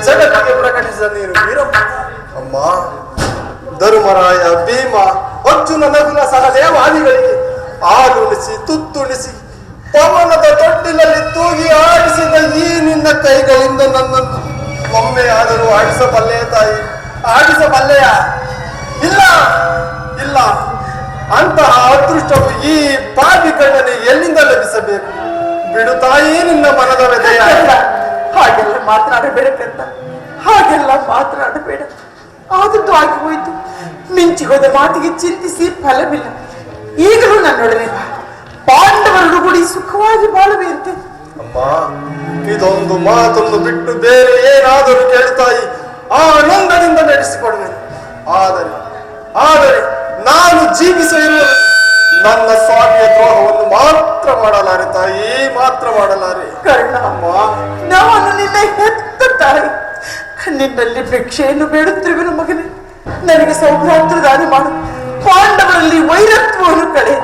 ಜಗತ್ತಿಗೆ ಪ್ರಕಟಿಸಿದ ನೀನು ವೀರಮಾತೆ. ಅಮ್ಮ, ಧರ್ಮರಾಯ, ಭೀಮ, ಅರ್ಜುನ, ನಕುಲ ಸಹದೇವಾದಿಗಳಿಗೆ ಹಾಲುಣಿಸಿ ತುತ್ತುಣಿಸಿ ಪವನದ ತೊಟ್ಟಿಲಲ್ಲಿ ತೂಗಿ ಆಡಿಸಿದ ಈ ನಿನ್ನ ಕೈಗಳಿಂದ ನನ್ನನ್ನು ಒಮ್ಮೆ ಆದರೂ ಆಡಿಸಬಲ್ಲೆಯ ತಾಯಿ, ಆಡಿಸಬಲ್ಲೆಯ? ಇಲ್ಲ ಇಲ್ಲ, ಅಂತಹ ಅದೃಷ್ಟವು ಈ ಪಾಪಿ ಕಣ್ಣನೆ ಎಲ್ಲಿಂದ ಲಭಿಸಬೇಕು? ಬಿಡು ತಾಯಿ ನಿನ್ನ ಮನದ ವ್ಯದೆಯ. ಹಾಗೆಲ್ಲ ಮಾತನಾಡಬೇಡ ಕಂದ, ಹಾಗೆಲ್ಲ ಮಾತನಾಡಬೇಡ. ಆದದ್ದು ಆಗಿ ಹೋಯ್ತು. ಮಿಂಚಿ ಹೋದ ಮಾತಿಗೆ ಚಿಂತಿಸಿ ಫಲವಿಲ್ಲ. ಈಗಲೂ ನನ್ನೊಡನೆ ಬಾ, ಪಾಂಡವರೊಡಗೂಡಿ ಸುಖವಾಗಿ ಬಾಳುವೆಯಂತೆ. ಅಮ್ಮ, ಇದೊಂದು ಮಾತೊಂದು ಬಿಟ್ಟು ಬೇರೆ ಏನಾದರೂ ಕೇಳ್ತಾಯಿ ಆನಂದದಿಂದ ನಡೆಸಿಕೊಡುವೆನು. ಆದರೆ ನಾನು ಜೀವಿಸಿರುವ ನನ್ನ ಸ್ವಾಮಿಯ ದ್ರೋಹವನ್ನು ಮಾತ್ರ ಮಾಡಲಾರೆ ತಾಯಿ, ಮಾತ್ರ ಮಾಡಲಾರೆ. ಕರ್ಣ, ನಾನು ನಿನ್ನ ಹೆತ್ತ ತಾಯಿ, ನಿನ್ನಲ್ಲಿ ಭಿಕ್ಷೆಯನ್ನು ಬೇಡುತ್ತಿರುವೆನು ಮಗನೇ. ನನಗೆ ಸೌಭ್ರಾತೃ ದಾನ ಮಾಡು. ಪಾಂಡವರಲ್ಲಿ ವೈರತ್ವವನ್ನು ಕಳೆ.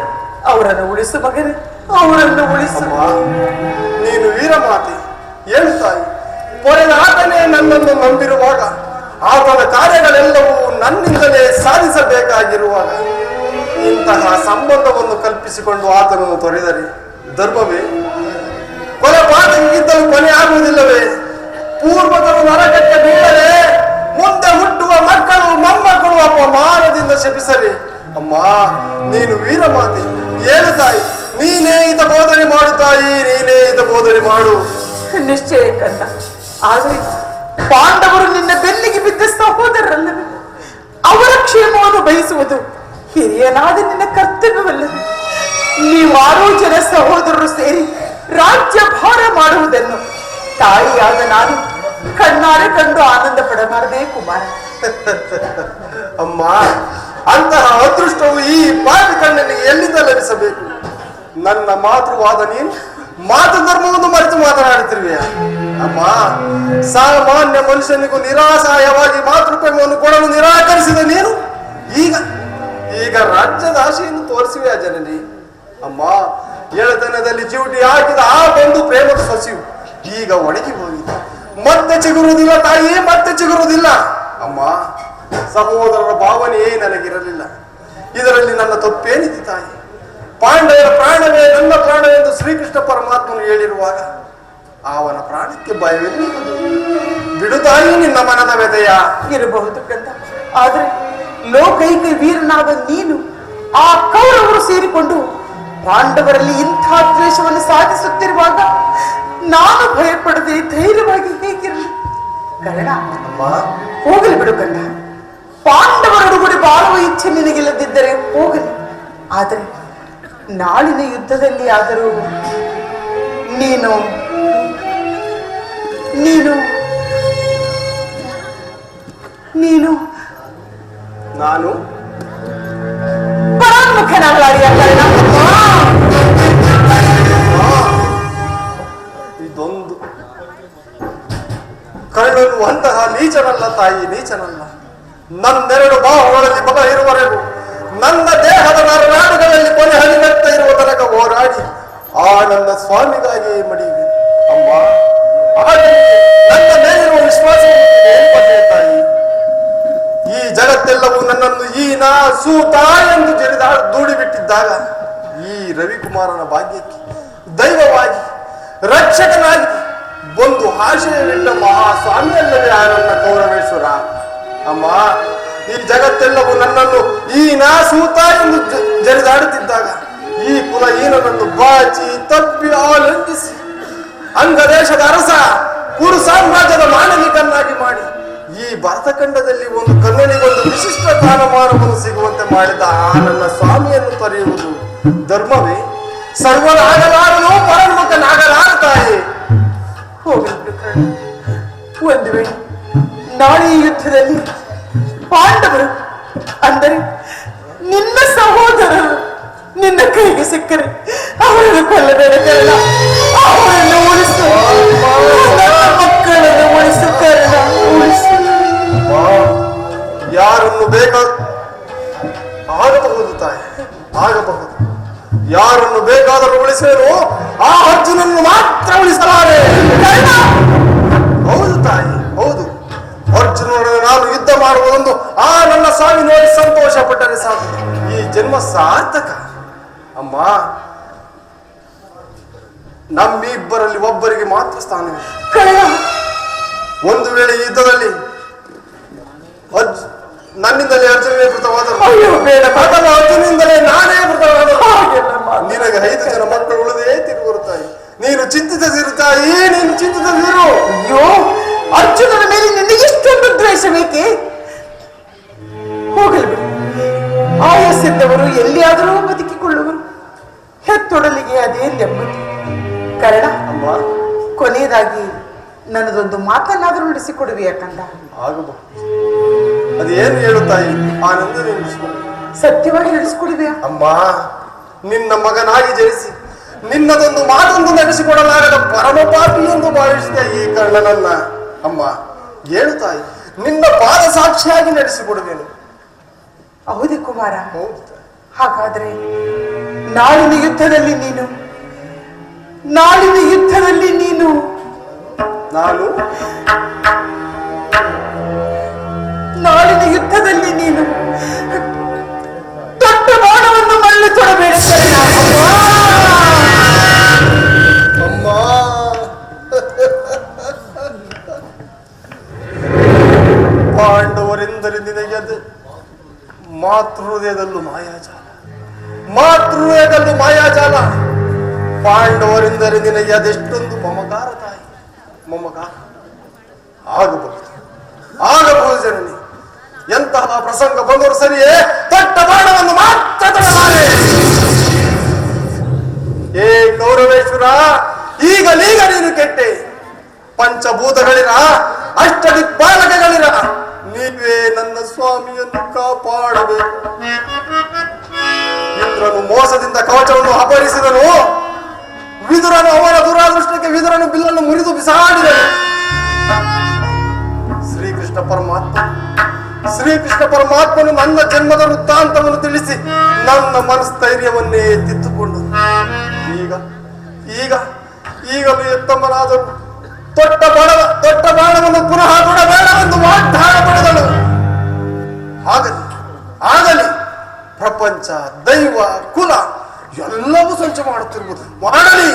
ಅವರನ್ನು ಉಳಿಸು ಮಗನೇ, ಅವರನ್ನು ಉಳಿಸು. ನೀನು ವೀರಮಾತೆ, ಏನು ತಾಯಿ? ಕೊನೆಯ ಆತನೇ ನನ್ನನ್ನು ನಂಬಿರುವಾಗ, ಆತನ ಕಾರ್ಯಗಳೆಲ್ಲವೂ ನನ್ನಿಂದಲೇ ಸಾಧಿಸಬೇಕಾಗಿರುವಾಗ ಇಂತಹ ಸಂಬಂಧವನ್ನು ಕಲ್ಪಿಸಿಕೊಂಡು ಆತನನ್ನು ತೊರೆದರೆ ಧರ್ಮವೇ? ಕೊಲೆಪಾತಕಿಂತಲೂ ಕೊನೆ ಆಗುವುದಿಲ್ಲವೇ? ಪೂರ್ವದರು ನರಕಕ್ಕೆ ಬೀಳಲೇ ಮುಂದೆ ಹುಟ್ಟುವ ಮಕ್ಕಳು ಮೊಮ್ಮಕ್ಕಳು ಅಪಮಾನದಿಂದ ಶಪಿಸಲಿ. ಅಮ್ಮ, ನೀನು ವೀರಮಾತೆ, ಏನು ತಾಯಿ? ನೀನೇ ಇದ ಬೋಧನೆ ಮಾಡು ತಾಯಿ, ನೀನೇ ಇದ ಬೋಧನೆ ಮಾಡು. ನಿಶ್ಚಯ ಕಂದ. ಆದರೆ ಪಾಂಡವರು ನಿನ್ನ ಬೆನ್ನಿಗೆ ಬಿದ್ದ ಸಹೋದರರಲ್ಲವೇ? ಅವರ ಕ್ಷೇಮವನ್ನು ಬಯಸುವುದು ಹಿರಿಯನಾದ ನಿನ್ನ ಕರ್ತವ್ಯವಲ್ಲವೇ? ನೀವಾರು ಜನ ಸಹೋದರರು ಸೇರಿ ರಾಜ್ಯ ಭಾರ ಮಾಡುವುದನ್ನು ತಾಯಿಯಾದ ನಾನು ಕಣ್ಣಾರೆ ಕಂಡು ಆನಂದ ಪಡಬಾರದೇ ಕುಮಾರ? ಅಮ್ಮ, ಅಂತಹ ಅದೃಷ್ಟವು ಈ ಪಾಪಿ ಕಣ್ಣನಿಗೆ ಎಲ್ಲಿಂದ ಲಭಿಸಬೇಕು? ನನ್ನ ಮಾತೃವಾದ ನೀನು ಮಾತು ಧರ್ಮವನ್ನು ಮರೆತು ಮಾತನಾಡುತ್ತಿರುವೆಯ? ಅಮ್ಮ, ಸಾಮಾನ್ಯ ಮನುಷ್ಯನಿಗೂ ನಿರಾಸಹಾಯವಾಗಿ ಮಾತೃಪ್ರೇಮವನ್ನು ಕೊಡಲು ನಿರಾಕರಿಸಿದ ನೀನು ಈಗ ರಾಜ್ಯದ ಆಶೆಯನ್ನು ತೋರಿಸುವೆಯ ಜನನಿ? ಅಮ್ಮ, ಎಳೆತನದಲ್ಲಿ ಚಿವುಟಿ ಹಾಕಿದ ಆ ಒಂದು ಪ್ರೇಮದ ಸಸಿಯು ಈಗ ಒಣಗಿ ಹೋಗಿದೆ. ಮತ್ತೆ ಚಿಗುರುವುದಿಲ್ಲ ತಾಯಿ, ಮತ್ತೆ ಚಿಗುರುವುದಿಲ್ಲ. ಅಮ್ಮ, ಸಹೋದರರ ಭಾವನೆಯೇ ನನಗಿರಲಿಲ್ಲ. ಇದರಲ್ಲಿ ನನ್ನ ತಪ್ಪೇನಿದೆ ತಾಯಿ? ಪಾಂಡವರ ಪ್ರಾಣವೇ ನನ್ನ ಪ್ರಾಣವೆಂದು ಶ್ರೀಕೃಷ್ಣ ಪರಮಾತ್ಮನು ಹೇಳಿರುವಾಗ ಅವನ ಪ್ರಾಣಕ್ಕೆ ಭಯವೆಲ್ಲಿ? ಬಿಡು ತಾಯಿ ನಿನ್ನ ಮನದ ವ್ಯದೆಯ. ಇರಬಹುದು ಕಂದ, ಆದ್ರೆ ಲೋಕೈಕ ವೀರನಾದ ನೀನು ಆ ಕೌರವರು ಸೇರಿಕೊಂಡು ಪಾಂಡವರಲ್ಲಿ ಇಂಥ ದ್ವೇಷವನ್ನು ಸಾಧಿಸುತ್ತಿರುವಾಗ ನಾನು ಭಯಪಡದೆ ಧೈರ್ಯವಾಗಿ ಹೇಗಿರಲಿ? ಕರ್ಣ, ಹೋಗಲಿ ಬಿಡು ಕಂದ. ಪಾಂಡವರೊಡಗೂಡಿ ಬಾಳುವ ಇಚ್ಛೆ ನಿನಗಿಲ್ಲದಿದ್ದರೆ ಹೋಗಲಿ. ಆದರೆ ನಾಳಿನ ಯುದ್ಧದಲ್ಲಿ ಆದರೂ ನೀನು ನೀನು ನೀನು ನಾನು ಪರಾಕ್ರಮ ಸುಖನಾಗಲಾರಿಯ ಕರ್ಣ. ಇದೊಂದು ಕಳ್ಳನು ಅಂತಹ ನೀಚನಲ್ಲ ತಾಯಿ, ನೀಚನಲ್ಲ. ನನ್ನೆರಡು ಬಾಹುಗಳಲ್ಲಿ ಬಲ ಇರುವವರೆಗೂ ನನ್ನ ದೇಹದ ನರನಾಡುಗಳಲ್ಲಿ ಕೊನೆ ಹನಿಮೆತ್ತ ಇರುವ ತನಕ ಹೋರಾಡಿ ಆ ನನ್ನ ಸ್ವಾಮಿಗಾಗಿ ಮಡಿಯುವೆ ಅಮ್ಮ. ನನ್ನ ಮೇಲಿರುವ ವಿಶ್ವಾಸವನ್ನು ತಾಯಿ. ಈ ಜಗತ್ತೆಲ್ಲವೂ ನನ್ನನ್ನು ಈ ನಾ ಸೂತ ಎಂದು ದೂಡಿ ಬಿಟ್ಟಿದ್ದಾಗ ಈ ರವಿಕುಮಾರನ ಭಾಗ್ಯಕ್ಕೆ ದೈವವಾಗಿ ರಕ್ಷಕನಾಗಿ ಒಂದು ಆಶಯವಿಟ್ಟ ಮಹಾಸ್ವಾಮಿಯಲ್ಲವೇ ಆ ನನ್ನ ಗೌರವೇಶ್ವರ. ಅಮ್ಮ, ಈ ಜಗತ್ತೆಲ್ಲವೂ ನನ್ನನ್ನು ಈ ನಾ ಸೂತ ಎಂದು ಜರಿದಾಡುತ್ತಿದ್ದಾಗ ಈ ಕುಲಹೀನನನ್ನು ಬಾಚಿ ತಪ್ಪಿ ಆಲಂಘಿಸಿ ಅಂಗದೇಶದ ಅರಸ ಕುರು ಸಾಮ್ರಾಜ್ಯದ ಮಾನವಿಕನ್ನಾಗಿ ಮಾಡಿ ಈ ಭರತಖಂಡದಲ್ಲಿ ಒಂದು ಕನ್ನಡಿಗೊಂದು ವಿಶಿಷ್ಟ ಸ್ಥಾನಮಾನವನ್ನು ಸಿಗುವಂತೆ ಮಾಡಿದ ಆ ನನ್ನ ಸ್ವಾಮಿಯನ್ನು ತೊರೆಯುವುದು ಧರ್ಮವೇ? ಸರ್ವನಾಗಲಾರನು ಪರಮುಖನಾಗಲಾರತಾಯಿ. ಹೋಗಲು ಕರ್ಣ, ಒಂದು ವೇಳೆ ನಾಳೆ ಈ ಯುದ್ಧದಲ್ಲಿ ಪಾಂಡವರು ಅಂದರೆ ನಿನ್ನ ಸಹೋದರರು ನಿನ್ನ ಕೈಗೆ ಸಿಕ್ಕರೆ ಅವರನ್ನು ಕೊಲ್ಲಬೇಡ ಕರ್ಣ, ಅವರನ್ನು ಉಳಿಸು, ನನ್ನ ಮಕ್ಕಳನ್ನು ಉಳಿಸು ಕರ್ಣ, ಉಳಿಸು. ಯಾರನ್ನು ಆಗಬಹುದು ತಾಯಿ, ಆಗಬಹುದು. ಯಾರನ್ನು ಬೇಕಾದರೂ ಉಳಿಸುವೆನು, ಆ ಅರ್ಜುನನ್ನು ಮಾತ್ರ ಉಳಿಸಲಾರೆ. ಹೌದು ತಾಯಿ, ಹೌದು. ಅರ್ಜುನನೊಡನೆ ನಾನು ಯುದ್ಧ ಮಾಡುವುದೊಂದು ಆ ನನ್ನ ಸ್ವಾಮಿ ನೋಡಿ ಸಂತೋಷ ಪಟ್ಟರೆ ಸಾಕು, ಈ ಜನ್ಮ ಸಾರ್ಥಕ. ಅಮ್ಮ, ನಮ್ಮಿಬ್ಬರಲ್ಲಿ ಒಬ್ಬರಿಗೆ ಮಾತ್ರ ಸ್ಥಾನವಿದೆ. ಒಂದು ವೇಳೆ ಈ ಯುದ್ಧದಲ್ಲಿ ನನ್ನಿಂದಲೇ ಅರ್ಜುನನೇ ಮೃತವಾದರು ಅಥವಾ ಅರ್ಜುನಿಂದಲೇ ನಾನೇ ಮೃತವಾದರು, ನಿನಗೆ 5 ಜನ ಮಕ್ಕಳು ಉಳಿದೇ ತಿರುಗುತ್ತಾಯಿ. ನೀನು ಚಿಂತಿತದಿರುತ್ತಾಯಿ, ನೀನು ಚಿಂತಿತದಿರು. ಅಯ್ಯೋ, ಅರ್ಜುನನ ಮೇಲೆ ನಿನಗೆ ಇಷ್ಟೊಂದು ದ್ವೇಷ ಬೇಕೆ? ಹೋಗಲು ಬಿಡು. ಆಯಸ್ಸಿದ್ದವರು ಎಲ್ಲಿಯಾದರೂ ಬದುಕಿಕೊಳ್ಳುವರು, ಹೆತ್ತೊಡಲಿಗೆ ಅದೇ ನೆಮ್ಮದಿ. ಕರ್ಣ, ಕೊನೆಯದಾಗಿ ನನ್ನದೊಂದು ಮಾತನ್ನಾದರೂ ನಡೆಸಿಕೊಡುವೆ ಯಾಕಂದ? ಆಗಬಹುದು. ಅದೇನು ಹೇಳುತ್ತಾಯಿ? ಆನಂದ ಸತ್ಯವಾಗಿ ನಡೆಸಿಕೊಡುವೆಯಾ? ಅಮ್ಮ, ನಿನ್ನ ಮಗನಾಗಿ ಜನಿಸಿ ನಿನ್ನದೊಂದು ಮಾತೊಂದು ನಡೆಸಿಕೊಡಲಾಗದ ಪರಮಪಾಪಿ ಎಂದು ಭಾವಿಸಿದ ಈ ಕರ್ಣನನ್ನ ಅಮ್ಮ ಹೇಳುತ್ತಾಯಿ, ನಿನ್ನ ಪಾದ ಸಾಕ್ಷಿಯಾಗಿ ನಡೆಸಿಕೊಡುವೇನು. ಹೌದು ಕುಮಾರ. ಹಾಗಾದ್ರೆ ನಾಳಿನ ಯುದ್ಧದಲ್ಲಿ ನೀನು ನಾಳಿನ ಯುದ್ಧದಲ್ಲಿ ನೀನು ದೊಡ್ಡ ಬಾಣವನ್ನು ಮರಳಿ ತೊಡಬೇಡ ಅಮ್ಮ. ಪಾಂಡವರೆಂದರೆ ನಿನಗೆ ಅದು ಮಾತೃಹೃದಯದಲ್ಲೂ ಮಾಯಾಜಾಲ. ಪಾಂಡವರೆಂದರೆ ನಿನಗೆ ಅದೆಷ್ಟೊಂದು ಮಮಕಾರ ತಾಯಿ, ಮಮಕಾರ. ಆಗಬಹುದು ಜನನಿ. ಎಂತಹ ಪ್ರಸಂಗ ಬಂದರೂ ಸರಿಯೇ, ದೊಡ್ಡ ಬಾಣವನ್ನು ಮಾತ್ರ ತಡಲಾರೆ. ಏ ಗೌರವೇಶ್ವರ, ಈಗಲೀಗ ನೀನು ಕೆಟ್ಟೆ. ಪಂಚಭೂತಗಳಿರ, ಅಷ್ಟದಿಕ್ಪಾಲಕಗಳಿರ, ನೀವೇ ನನ್ನ ಸ್ವಾಮಿಯನ್ನು ಕಾಪಾಡಬೇಕು. ಇಂದ್ರನು ಮೋಸದಿಂದ ಕವಚವನ್ನು ಅಪಹರಿಸಿದನು. ವಿದುರನು ಅವನ ದುರಾದೃಷ್ಟಕ್ಕೆ ವಿದುರನು ಬಿಲ್ಲನ್ನು ಮುರಿದು ಬಿಸಾಡಿದನು. ಶ್ರೀಕೃಷ್ಣ ಪರಮಾತ್ಮನು ನನ್ನ ಜನ್ಮದ ವೃತ್ತಾಂತವನ್ನು ತಿಳಿಸಿ ನನ್ನ ಮನಸ್ಥೈರ್ಯವನ್ನೇ ತಿದ್ದುಕೊಂಡು ಈಗಲೂ ಎತ್ತಮ್ಮನಾದರು ದೊಡ್ಡ ಬಾಣವನ್ನು ಪುನಃ ತೊಡಬೇಡವೆಂದು ವಾಗ್ದಾನ ಪಡೆದಳು. ಆಗಲಿ ಪ್ರಪಂಚ, ದೈವ, ಕುಲ ಎಲ್ಲವೂ ಸಂಚು ಮಾಡುತ್ತಿರುವುದು ಮಾಡಲಿ.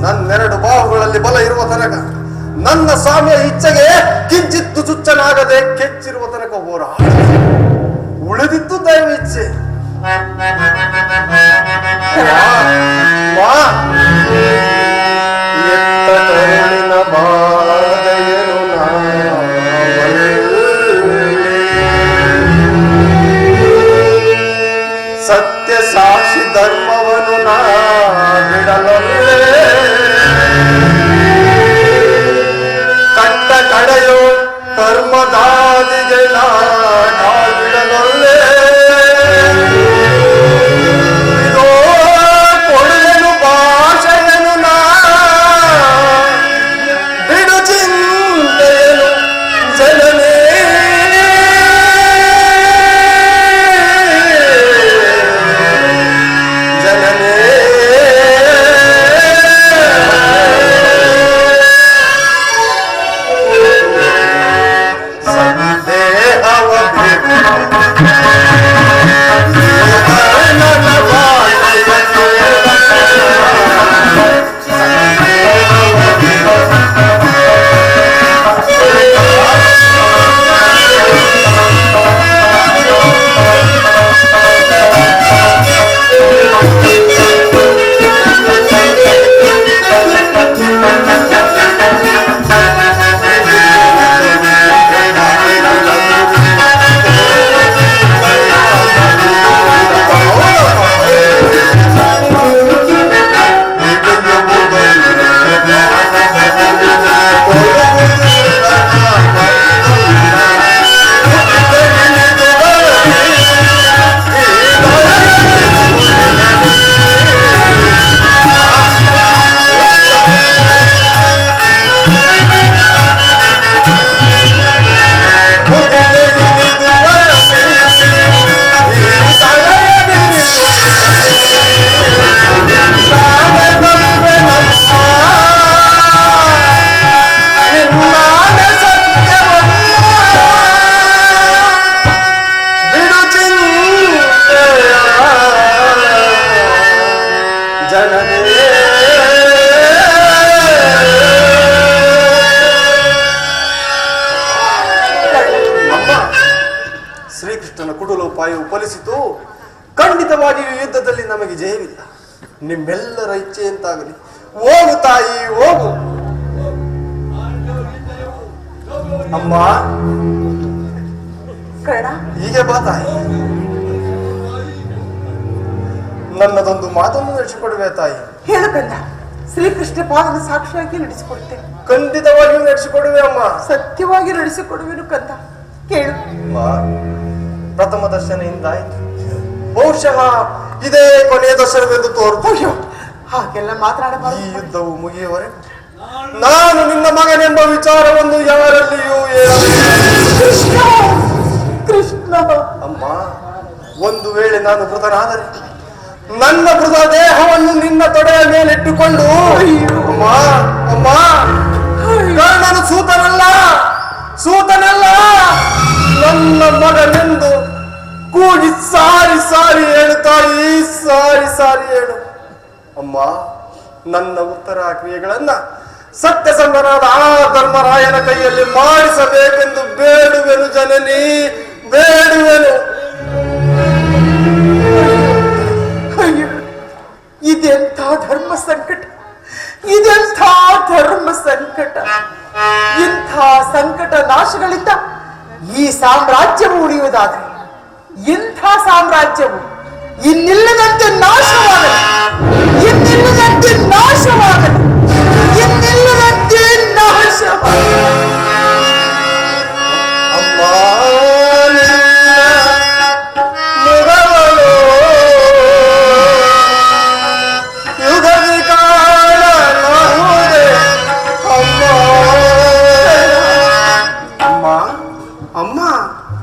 ನನ್ನೆರಡು ಬಾಹುಗಳಲ್ಲಿ ಬಲ ಇರುವ ತನಕ, ನನ್ನ ಸ್ವಾಮಿಯ ಇಚ್ಛೆಗೆ ಕಿಂಚಿತ್ತು ಚುಚ್ಚನಾಗದೆ ಕೆಚ್ಚಿರುವ ತನಕ ಹೋರಾಟ. ಉಳಿದಿದ್ದು ದೈವ ಇಚ್ಛೆ. ಎತ್ತ ಕರುಣಿನ ಬಾಧೆಯನು ಸತ್ಯ ಸಾಕ್ಷಿ ಧರ್ಮವನ್ನು ನಾ ಬಿಡಲೊಲ್ಲೆ. ಕಂಡ ಕಡೆಯೋ ಕರ್ಮದಾದಿಗಳ ಬಿಡಲೊಲ್ಲೆ. ದುಷ್ಟನ ಕುಡುಲೋಪಾಯವು ಫಲಿಸಿತು. ಖಂಡಿತವಾಗಿಯೂ ಯುದ್ಧದಲ್ಲಿ ನಮಗೆ ಜಯವಿಲ್ಲ. ನಿಮ್ಮೆಲ್ಲರ ಇಚ್ಛೆಯಂತಾಗಲಿ. ಹೋಗು ತಾಯಿ, ಹೋಗು. ಅಮ್ಮ, ಕರ್ಣ, ಹೀಗೆ ಬಾ ತಾಯಿ. ನನ್ನದೊಂದು ಮಾತನ್ನು ನಡೆಸಿಕೊಡುವೆ ತಾಯಿ. ಹೇಳು ಕಂದ. ಶ್ರೀಕೃಷ್ಣ ಪಾದನ ಸಾಕ್ಷಿಯಾಗಿ ನಡೆಸಿಕೊಡ್ತೇನೆ. ಖಂಡಿತವಾಗಿಯೂ ನಡೆಸಿಕೊಡುವೆ ಅಮ್ಮ. ಸತ್ಯವಾಗಿ ನಡೆಸಿಕೊಡುವೆನು ಕಂದ. ಕೇಳು. ಅಮ್ಮ, ಪ್ರಥಮ ದರ್ಶನದಿಂದ ಆಯ್ತು. ಬಹುಶಃ ಇದೇ ಕೊನೆಯ ದರ್ಶನವೆಂದು ತೋರುತ್ತದೆ. ಅಯ್ಯೋ, ಹಾಗೆಲ್ಲ ಈ ಮಾತನಾಡಬಾರದು. ಯುದ್ಧವು ಮುಗಿಯುವವರೆಗೂ ನಾನು ನಿನ್ನ ಮಗನೆಂಬ ವಿಚಾರವನ್ನು ಯಾರಲ್ಲಿಯೂ ಕೃಷ್ಣ, ಕೃಷ್ಣ. ಅಮ್ಮ, ಒಂದು ವೇಳೆ ನಾನು ಮೃತನಾದರೆ ನನ್ನ ಮೃತ ದೇಹವನ್ನು ನಿನ್ನ ತೊಡೆಯ ಮೇಲಿಟ್ಟುಕೊಂಡು ಅಮ್ಮ ಅಮ್ಮ ನಾನು ಸೂತನಲ್ಲ ನನ್ನ ಮಗನೆಂದು ಕೂಗಿ ಸಾರಿ ಸಾರಿ ಹೇಳು ತಾಯಿ, ಸಾರಿ ಸಾರಿ ಹೇಳು. ಅಮ್ಮ, ನನ್ನ ಉತ್ತರ ಕ್ರಿಯೆಗಳನ್ನ ಸತ್ಯಸಂಧನಾದ ಆ ಧರ್ಮರಾಯನ ಕೈಯಲ್ಲಿ ಮಾಡಿಸಬೇಕೆಂದು ಬೇಡುವೆನು ಜನನಿ, ಬೇಡುವೆನು. ಅಯ್ಯೋ, ಇದೆಂಥ ಧರ್ಮ ಸಂಕಟ, ಇದೆಂಥ ಧರ್ಮ ಸಂಕಟ. ಇಂಥ ಸಂಕಟ ನಾಶಗಳಿಂದ ಈ ಸಾಮ್ರಾಜ್ಯವು ಉಳಿಯುವುದಾದರೆ ಇಂಥ ಸಾಮ್ರಾಜ್ಯವು ಇನ್ನಿಲ್ಲದಂತೆ ನಾಶವಾಗಲಿ, ಇನ್ನಿಲ್ಲದಂತೆ ನಾಶವಾಗಲಿ, ಇನ್ನಿಲ್ಲದಂತೆ ನಾಶವಾಗಲಿ. ಅಮ್ಮ, ಮುಗವಳು ಯುಗದಿ ಕಾಣಲಾಹುದೆ. ಅಮ್ಮ ಅಮ್ಮ ಅಮ್ಮ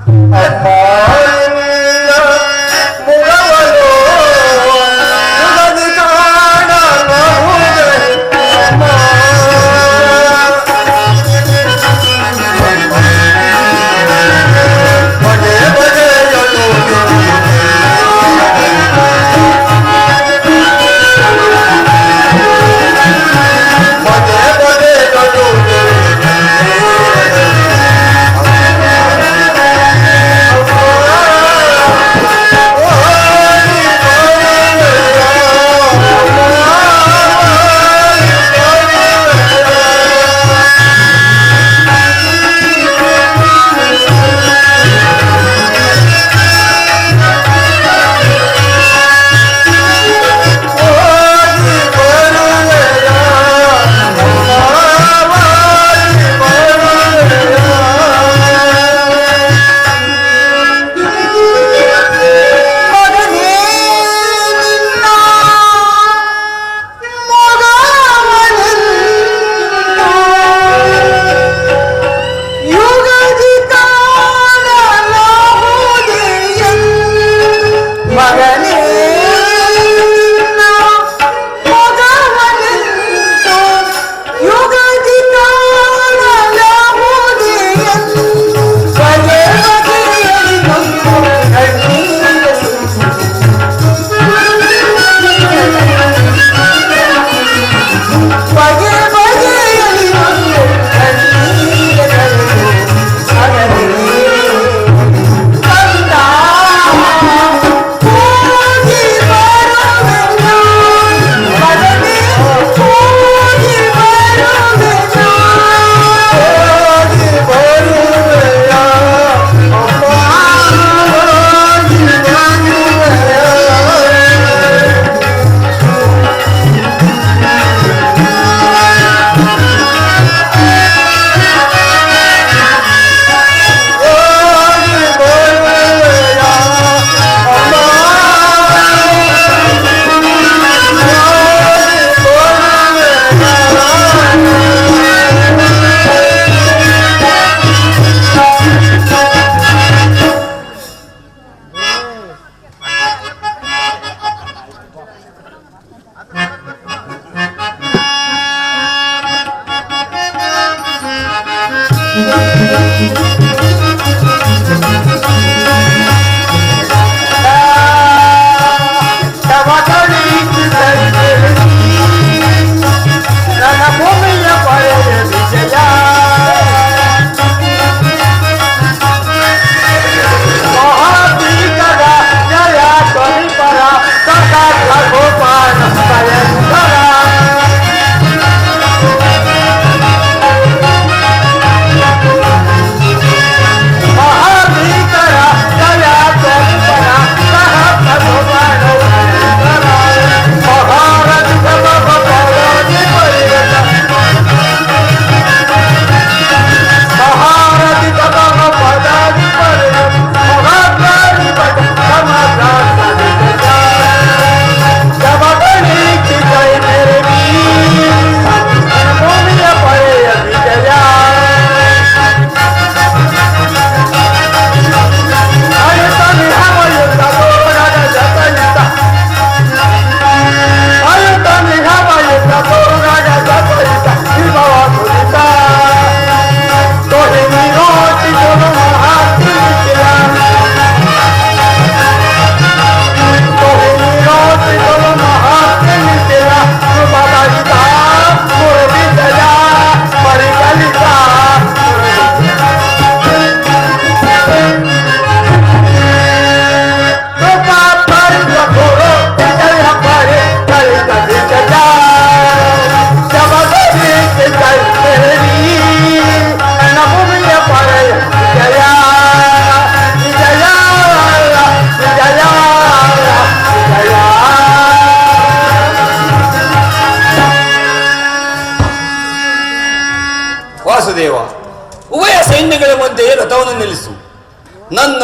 ಅಮ್ಮ ಮುಗವಳು ಯುಗದಿ ಕಾಣಲಾಹುದೆ. ಅಮ್ಮ ಬಗೆ ಬಗೆಯಲು ಬಗೆ ಬಗೆಯಲು ಅಮ್ಮ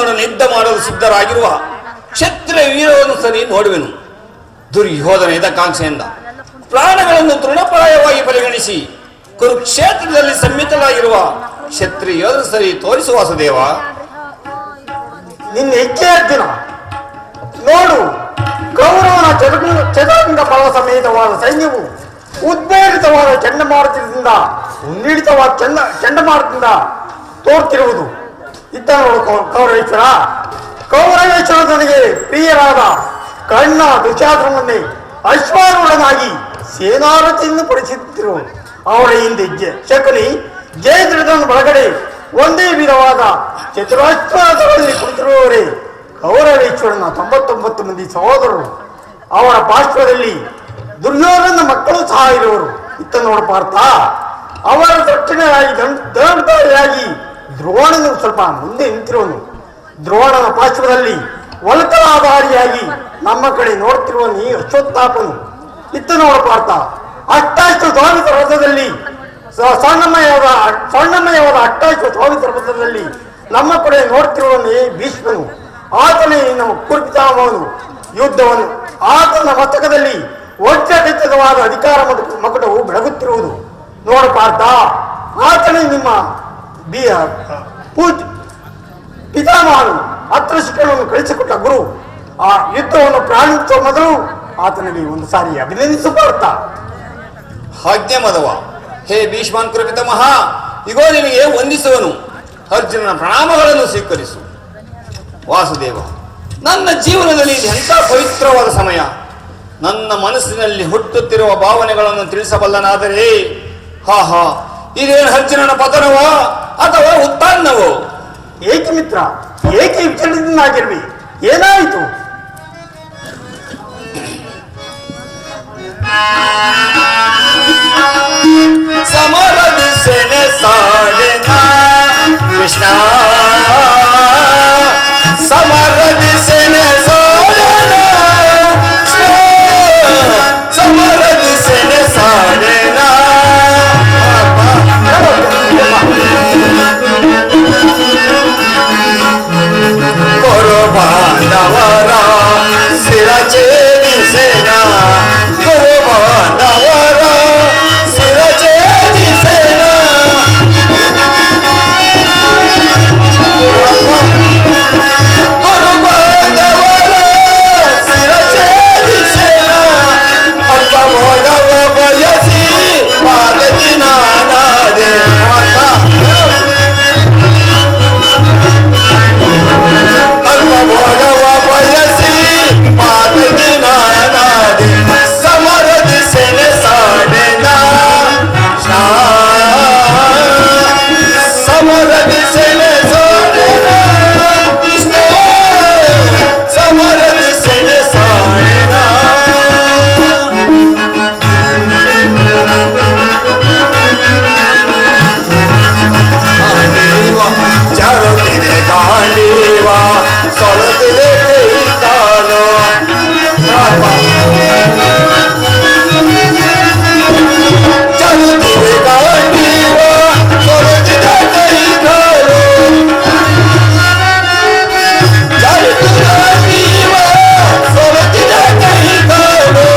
ನನ್ನೊಡನೆ ಯುದ್ಧ ಮಾಡಲು ಸಿದ್ಧರಾಗಿರುವ ಕ್ಷತ್ರಿಯ ವೀರವನ್ನು ಸರಿ ನೋಡುವೆನು. ದುರ್ಯೋಧನ ಹಿತಕಾಂಕ್ಷೆಯಿಂದ ಪ್ರಾಣಗಳನ್ನು ತೃಣಪ್ರಾಯವಾಗಿ ಪರಿಗಣಿಸಿ ಕುರುಕ್ಷೇತ್ರದಲ್ಲಿ ಸಮ್ಮಿತರಾಗಿರುವ ಕ್ಷತ್ರಿಯ ಯೋಧರು ಸರಿ ತೋರಿಸುವ ವಾಸುದೇವ. ನಿನ್ನ ಇಚ್ಛೆ ಅರ್ಜುನ. ನೋಡು, ಕೌರವನ ಚದುರಂಗ ಬಲ ಸಮೇತವಾದ ಸೈನ್ಯವು ಉದ್ವೇಲಿತವಾದ ಚಂಡಮಾರುತದಿಂದ ಉನ್ನಿಡಿತವಾದ ಚಂಡಮಾರುತದಿಂದ ತೋರ್ತಿರುವುದು. ಇತ್ತ ನೋಡು ಕೌರವೇಶ್ವರ. ಕೌರವೇಶ್ವರ ನನಗೆ ಪ್ರಿಯರಾದ ಕಣ್ಣ ದುಶ್ಯಾಸನವನ್ನೇ ಅಶ್ವಾರೂಢನಾಗಿ ಸೇನಾರತಿಯನ್ನು ಪಡಿಸುತ್ತಿರುವುದು. ಅವರ ಹಿಂದೆ ಶಕುನಿ ಜಯದ್ರಥನ ಒಳಗಡೆ ಒಂದೇ ವಿಧವಾದ ಚತುರಾಶ್ವಾಸಗಳಲ್ಲಿ ಕುಳಿತಿರುವವರೇ ಕೌರವೇಶ್ವರನ 99 ಮಂದಿ ಸಹೋದರರು. ಅವರ ಪಾರ್ಶ್ವದಲ್ಲಿ ದುರ್ಯೋಧನ ಮಕ್ಕಳು ಸಹ ಇರುವರು. ಇತ್ತ ನೋಡು ಪಾರ್ಥ, ಅವರ ದಕ್ಷಿಣೆಯಾಗಿ ದಂಡಧಾರಿಯಾಗಿ ದ್ರೋಣನು ಸ್ವಲ್ಪ ಮುಂದೆ ನಿಂತಿರುವನು. ದ್ರೋಣನ ಪಾರ್ಶ್ವದಲ್ಲಿ ಒಲಕಲಾಧಾರಿಯಾಗಿ ನಮ್ಮ ಕಡೆ ನೋಡ್ತಿರುವ ನೀ ಅಶ್ವತ್ಥಾಪನು. ಇತ್ತ ನೋಡು ಪಾರ್ಥ, ಅಷ್ಟಾಶ್ವ ಧೋವಿತ ರಥದಲ್ಲಿ ಸ್ವರ್ಣಮಯವಾದ ಅಷ್ಟಾಶ್ವ ಧೋವಿತ ರಥದಲ್ಲಿ ನಮ್ಮ ಕಡೆ ನೋಡ್ತಿರುವ ನೀ ಭೀಷ್ಮನು. ಆತನೇ ನಿನ್ನ ಕುರ್ಪಿತಾಮವನು. ಯುದ್ಧವನ್ನು ಆತನ ಮಸ್ತಕದಲ್ಲಿ ವಜ್ರಖಚಿತವಾದ ಅಧಿಕಾರ ಮಕುಟವು ಬೆಳಗುತ್ತಿರುವುದು. ನೋಡು ಪಾರ್ಥ, ಆತನೇ ನಿಮ್ಮ ಪಿತಾಮಹನು ಅತ್ರ ಶಿಕ್ಷಣವನ್ನು ಕಳಿಸಿಕೊಟ್ಟ ಗುರು. ಆ ಯುದ್ಧವನ್ನು ಪ್ರಾರಂಭಿಸುವ ಮೊದಲು ಆತನಿಗೆ ಒಂದು ಸಾರಿ ಅಭಿನಂದಿಸು ಪಾರ್ಥ. ಆಜ್ಞೆ ಮದವ. ಹೇ ಭೀಷ್ಮಾಂಕುರ ಪಿತಾಮಹ, ಇಗೋ ನಿನಗೆ ವಂದಿಸುವನು. ಅರ್ಜುನನ ಪ್ರಣಾಮಗಳನ್ನು ಸ್ವೀಕರಿಸು. ವಾಸುದೇವ, ನನ್ನ ಜೀವನದಲ್ಲಿ ಎಂಥ ಪವಿತ್ರವಾದ ಸಮಯ. ನನ್ನ ಮನಸ್ಸಿನಲ್ಲಿ ಹುಟ್ಟುತ್ತಿರುವ ಭಾವನೆಗಳನ್ನು ತಿಳಿಸಬಲ್ಲನಾದರೆ ಹಾ ಇದೇನು ಅರ್ಜುನನ ಪತನವೋ ಅಥವಾ ಉತ್ಥಾನವೋ? ಏಕೆ ಮಿತ್ರ, ಏಕೆ ವಿಚಲಿತನಾಗಿರ್ವಿ? ಏನಾಯಿತು? ಸಮರದ ಸೆನೆ ಸಾಡೆನ ಕೃಷ್ಣ, ಸಮರದ ಸೆನೆ ಸಾಡೆನ ಸಮರದ ಸೆನೆ ಸಾಡೆನ ಕೊರು ಬಾಂಧವರ ಶಿರಚೇರಿಸೇನ, ಕೊರು ಬಾಂಧವರ ಶಿರಚೇರಿಸೇನ, ಕೊರು ಬಾಂಧವರ ಶಿರಚೇರಿಸೇನ, ಅಲ್ಪ ಮೋಡವ ಬಯಸಿ ಪಾದದಿ ನಾನಾದೆ ಅಲ್ಪ ಮೋಡವ ಬಯಸಿ ಪಾದದಿ ನಾನಾದೆ ಸಮರದ ಸೆನೆ ಸಾಡೆನ ಸಮರದ ಸೆನೆ ಸಾಡೆನ ಕೃಷ್ಣ, ಸಮರದ ಸೆನೆ ಸಾಡೆನ. ಚರುತ್ತಿದೆ ಗಾಂಡೀವ ಸೊಳತಿದೆ ಕೈಕಾಲು, ಚರುತ್ತಿದೆ ಗಾಂಡೀವ ಸೊಳತಿದೆ ಕೈಕಾಲು, ಚರುತ್ತಿದೆ ಗಾಂಡೀವ ಸೊಳತಿದೆ ಕೈಕಾಲು,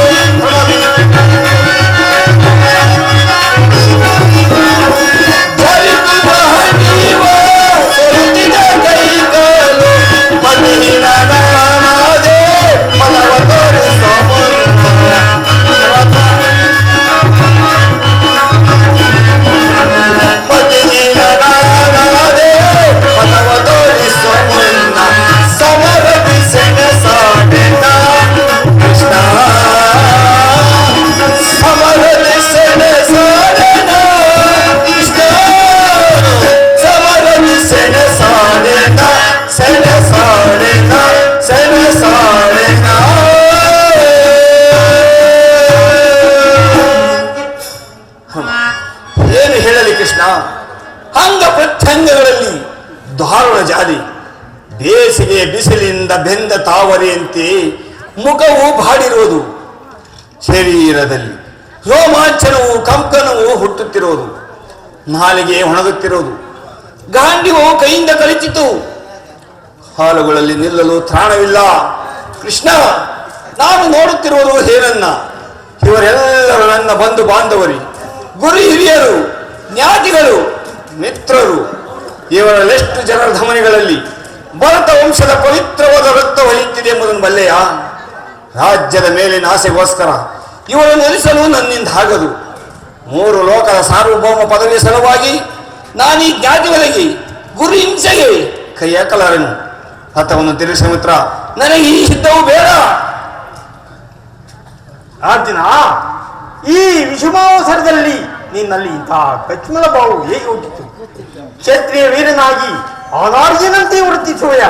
ಏನು ಹೇಳಲಿ ಕೃಷ್ಣ? ಅಂಗ ಪ್ರತ್ಯಂಗಗಳಲ್ಲಿ ದಾರುಣ ಜಾಲಿ. ಬೇಸಿಗೆ ಬಿಸಿಲಿನಿಂದ ಬೆಂದ ತಾವರೆಯಂತೆ ಮುಖವು ಬಾಡಿರುವುದು. ಶರೀರದಲ್ಲಿ ರೋಮಾಂಚನವು ಕಂಪನವು ಹುಟ್ಟುತ್ತಿರುವುದು. ನಾಲಿಗೆ ಒಣಗುತ್ತಿರುವುದು. ಗಾಂಡಿವು ಕೈಯಿಂದ ಕಲಿತಿತು. ಹಾಲುಗಳಲ್ಲಿ ನಿಲ್ಲಲು ತ್ರಾಣವಿಲ್ಲ. ಕೃಷ್ಣ, ನಾನು ನೋಡುತ್ತಿರುವುದು ಹೇರನ್ನ. ಇವರೆಲ್ಲರೂ ನನ್ನ ಬಂಧು ಬಾಂಧವರಿ, ಗುರು ಹಿರಿಯರು, ಜ್ಞಾತಿಗಳು, ಮಿತ್ರರು. ಇವರಲ್ಲೆಷ್ಟು ಜನರ ಧಮನಿಗಳಲ್ಲಿ ಭರತ ವಂಶದ ಪವಿತ್ರವಾದ ರಕ್ತ ಹರಿಯುತ್ತಿದೆ ಎಂಬುದನ್ನು ಬಲ್ಲೆಯ? ರಾಜ್ಯದ ಮೇಲಿನ ಆಸೆಗೋಸ್ಕರ ಇವರನ್ನು ಎನಿಸಲು ನನ್ನಿಂದ ಆಗದು. 3 ಲೋಕದ ಸಾರ್ವಭೌಮ ಪದವಿಯ ಸಲುವಾಗಿ ನಾನು ಈ ಜ್ಞಾತಿಗಳಿಗೆ, ಗುರು ಹಿಂಸೆಗೆ ಕೈ ಹಾಕಲಾರೆನು. ರಥವನ್ನು ತಿರುಗಿಸ ಮಿತ್ರ, ನನಗೆ ಈ ಯುದ್ಧವು ಬೇಡ. ಅರ್ಜುನ, ಈ ವಿಷಮಾವಸರದಲ್ಲಿ ನಿನ್ನಲ್ಲಿ ಇಂತಹ ಕಚ್ಮಲ ಭಾವು ಹೇಗೆ ಹುಟ್ಟಿತು? ಕ್ಷತ್ರಿಯ ವೀರನಾಗಿ ಅನಾರ್ಜನಂತೆ ವರ್ತಿಸುವೆಯ?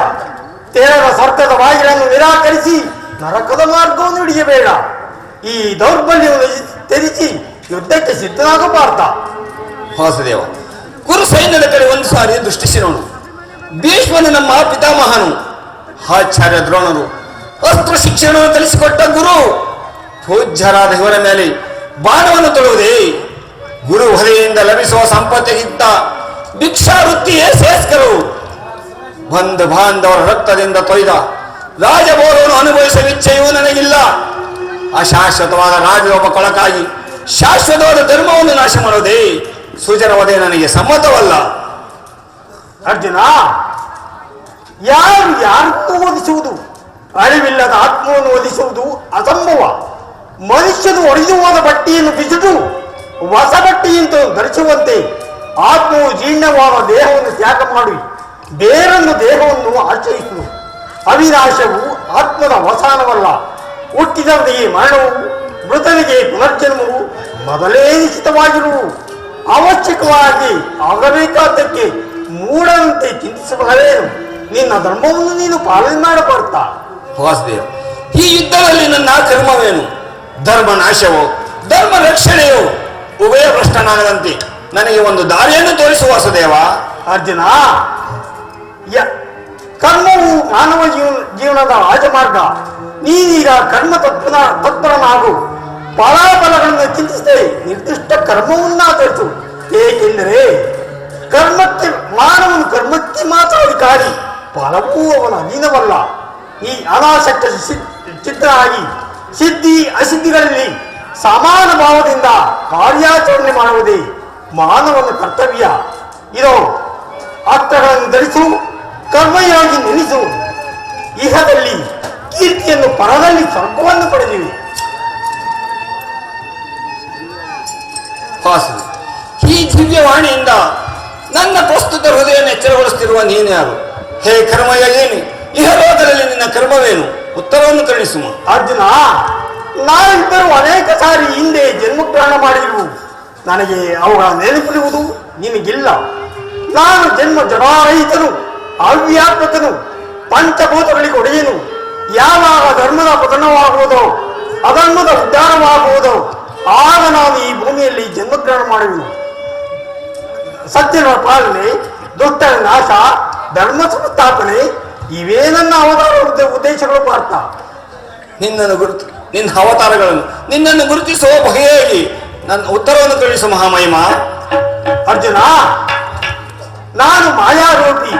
ತೇರರ ಸ್ವರ್ಗದ ಬಾಗಿಲನ್ನು ನಿರಾಕರಿಸಿ ನರಕದ ಮಾರ್ಗವನ್ನು ಹಿಡಿಯಬೇಡ. ಈ ದೌರ್ಬಲ್ಯವನ್ನು ತ್ಯಜಿಸಿ ಯುದ್ಧಕ್ಕೆ ಸಿದ್ಧನಾಗಬಾರ್ದ. ವಾಸುದೇವ, ಗುರು ಸೈನ್ಯದ ಕಡೆ ಒಂದು ಸಾರಿ ದೃಷ್ಟಿಸಿ ನೋಡು. ಭೀಷ್ಮನು ನಮ್ಮ ಪಿತಾಮಹನು, ಆಚಾರ್ಯ ದ್ರೋಣರು ಅಸ್ತ್ರ ಶಿಕ್ಷಣವನ್ನು ಕಲಿಸಿಕೊಟ್ಟ ಗುರು. ಪೂಜ್ಯರಾದ ಇವರ ಮೇಲೆ ಬಾಣವನ್ನು ತೊಡುವುದೇ? ಗುರು ಹೊಲೆಯಿಂದ ಲಭಿಸುವ ಸಂಪತ್ತಿಗಿಂತ ಭಿಕ್ಷಾವೃತ್ತಿಯೇ ಶ್ರೇಷ್ಠರು. ಬಂಧು ಬಾಂಧವರ ರಕ್ತದಿಂದ ತೊಯ್ದ ರಾಜಭೋಗವನ್ನು ಅನುಭವಿಸುವ ಇಚ್ಛೆಯೂ ನನಗಿಲ್ಲ. ಅಶಾಶ್ವತವಾದ ರಾಜಯೋಗ ಕೊಳಕಾಗಿ ಶಾಶ್ವತವಾದ ಧರ್ಮವನ್ನು ನಾಶ ಮಾಡುವುದೇ ಸುಜನವದೇ ನನಗೆ ಸಮ್ಮತವಲ್ಲ. ಅರ್ಜುನ, ಯಾರನ್ನು ಓದಿಸುವುದು? ಅರಿವಿಲ್ಲದ ಆತ್ಮವನ್ನು ಓದಿಸುವುದು ಅಸಂಭವ. ಮನುಷ್ಯನು ಒಡೆದು ಹೋದ ಬಟ್ಟೆಯನ್ನು ಬಿಸಿದು ಹೊಸ ಬಟ್ಟೆಯಂತ ಧರಿಸುವಂತೆ ಆತ್ಮವು ಜೀರ್ಣವಾದ ದೇಹವನ್ನು ತ್ಯಾಗ ಮಾಡಿ ಬೇರೊಂದು ದೇಹವನ್ನು ಆಶ್ರಯಿಸು. ಅವಿನಾಶವು ಆತ್ಮದ ಅವಸಾನವಲ್ಲ. ಹುಟ್ಟಿದವನಿಗೆ ಮರಣವು, ಮೃತನಿಗೆ ಪುನರ್ಜನ್ಮವು ಮೊದಲೇ ನಿಶ್ಚಿತವಾಗಿರುವು. ಅವಶ್ಯಕವಾಗಿ ಆಗಬೇಕಾದಕ್ಕೆ ಮೂಢನಂತೆ ಚಿಂತಿಸಬಾರೇನು? ನಿನ್ನ ಧರ್ಮವನ್ನು ನೀನು ಪಾಲನೆ ಮಾಡಬಾರ್ದ. ವಾಸುದೇವ, ಈ ಯುದ್ಧದಲ್ಲಿ ನನ್ನ ಕರ್ಮವೇನು? ಧರ್ಮ ನಾಶವೋ ಧರ್ಮ ರಕ್ಷಣೆಯೋ ಉಭಯ ಭ್ರಷ್ಟನಾಗದಂತೆ ನನಗೆ ಒಂದು ದಾರಿಯನ್ನು ತೋರಿಸುವ ವಾಸುದೇವ. ಅರ್ಜುನ, ಕರ್ಮವು ಮಾನವ ಜೀವನದ ರಾಜಮಾರ್ಗ. ನೀನೀಗ ಕರ್ಮ ತತ್ಪರನಾಗು. ಫಲಾಫಲಗಳನ್ನು ಚಿಂತಿಸದೆ ನಿರ್ದಿಷ್ಟ ಕರ್ಮವನ್ನಾಚರಿಸು. ಏಕೆಂದರೆ ಮಾನವನು ಕರ್ಮಕ್ಕೆ ಮಾತ್ರ ಅಧಿಕಾರಿ, ಫಲವೂ ಅವನ ಅಧೀನವಲ್ಲ. ಈ ಅನಾಸಕ್ತ ಚಿತ್ತನಾಗಿ ಸಿದ್ಧಿ ಅಸಿದ್ಧಿಗಳಲ್ಲಿ ಸಮಾನ ಭಾವದಿಂದ ಕಾರ್ಯಾಚರಣೆ ಮಾಡುವುದೇ ಮಾನವನ ಕರ್ತವ್ಯ. ಇದೋ ಅಸ್ತ್ರಗಳನ್ನು ಧರಿಸು, ಕರ್ಮಯಾಗಿ ನೆನೆಸು. ಇಹದಲ್ಲಿ ಕೀರ್ತಿಯನ್ನು, ಪರದಲ್ಲಿ ಸ್ವರ್ಗವನ್ನು ಪಡೆದಿವೆ. ವಾಸು, ಈ ದಿವ್ಯವಾಣಿಯಿಂದ ನನ್ನ ಪ್ರಸ್ತುತ ಹೃದಯವನ್ನು ಎಚ್ಚರಗೊಳಿಸುತ್ತಿರುವ ನೀನು ಯಾರು? ಹೇ ಕರ್ಮಯೋಗಿನಿ, ಇಹಲೋಕದಲ್ಲಿ ನಿನ್ನ ಕರ್ಮವೇನು? ಉತ್ತರವನ್ನು ಕರುಣಿಸುಮ. ಅರ್ಜುನ, ನಾವಿಬ್ಬರು ಅನೇಕ ಸಾರಿ ಹಿಂದೆ ಜನ್ಮಗ್ರಹಣ ಮಾಡಿರುವು. ನನಗೆ ಅವುಗಳ ನೆನಪಿರುವುದು ನಿನಗಿಲ್ಲ. ನಾನು ಜನ್ಮ ಜಡಾರಹಿತನು, ಅವ್ಯಾಪಕನು, ಪಂಚಭೂತಗಳಿಗೆ ಒಡೆಯನು. ಯಾವಾಗ ಧರ್ಮದ ಪತನವಾಗುವುದೋ, ಅಧರ್ಮದ ಉದ್ಧಾರವಾಗುವುದೋ, ಆಗ ನಾನು ಈ ಭೂಮಿಯಲ್ಲಿ ಜನ್ಮಗ್ರಹಣ ಮಾಡುವೆನು. ಸತ್ಯನ ಪಾಲನೆ, ದುಷ್ಟರ ನಾಶ, ಧರ್ಮ ಸಂಸ್ಥಾಪನೆ ಇವೇ ನನ್ನ ಅವತಾರ ಉದ್ದೇಶಗಳು. ಪಾರ್ಥ, ನಿನ್ನ ಅವತಾರಗಳನ್ನು ನಿನ್ನನ್ನು ಗುರುತಿಸುವ ಬಗೆಯಾಗಿ ನನ್ನ ಉತ್ತರವನ್ನು ಕಳುಹಿಸುವ ಮಹಾಮಹಿಮ. ಅರ್ಜುನ, ನಾನು ಮಾಯಾರೂಪಿ.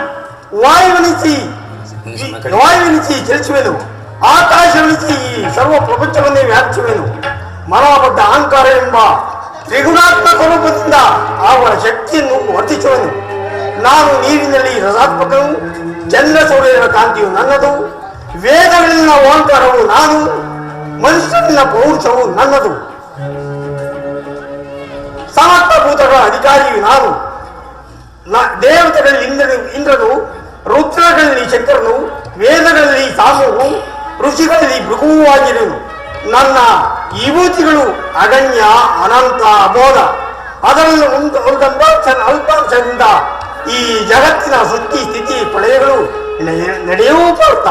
ವಾಯುವನಿಸಿ ಚಲಿಸುವೆನು, ಆಕಾಶವನಿಸಿ ಈ ಸರ್ವ ಪ್ರಪಂಚವನ್ನೇ ವ್ಯಾಪಿಸುವೆನು. ಮನೋಬದ್ಧ ಅಹಂಕಾರ ಎಂಬ ತ್ರಿಗುಣಾತ್ಮಕ ರೂಪದಿಂದ ಅವರ ಶಕ್ತಿಯನ್ನು ವರ್ತಿಸುವೆನು. ನಾನು ನೀರಿನಲ್ಲಿ ರಸಾತ್ಮಕನು, ಚಂದ್ರ ಸೂರ್ಯರ ಕಾಂತಿಯು ನನ್ನದು, ವೇದಗಳಲ್ಲಿನ ಓಂಕಾರವು ನಾನು, ಮನುಷ್ಯನ ಪೌರುಷವು ನನ್ನದು. ಸಮಸ್ತ ಭೂತಗಳ ಅಧಿಕಾರಿಯು ನಾನು. ದೇವತೆಗಳಲ್ಲಿ ಇಂದ್ರನು, ರುದ್ರಗಳಲ್ಲಿ ಶಂಕರನು, ವೇದಗಳಲ್ಲಿ ಸಾಮುವು, ಋಷಿಗಳಲ್ಲಿ ಭೃಗುವೂ ಆಗಿರುವನು. ನನ್ನ ವಿಭೂತಿಗಳು ಅಗಣ್ಯ, ಅನಂತ, ಅಬೋಧ. ಅದರಲ್ಲಿ ಅಲ್ಪಾಂಶದಿಂದ ಈ ಜಗತ್ತಿನ ಸೃಷ್ಟಿ ಸ್ಥಿತಿ ಪ್ರಳಯಗಳು ನಡೆಯುವ ಪಾರ್ಥ.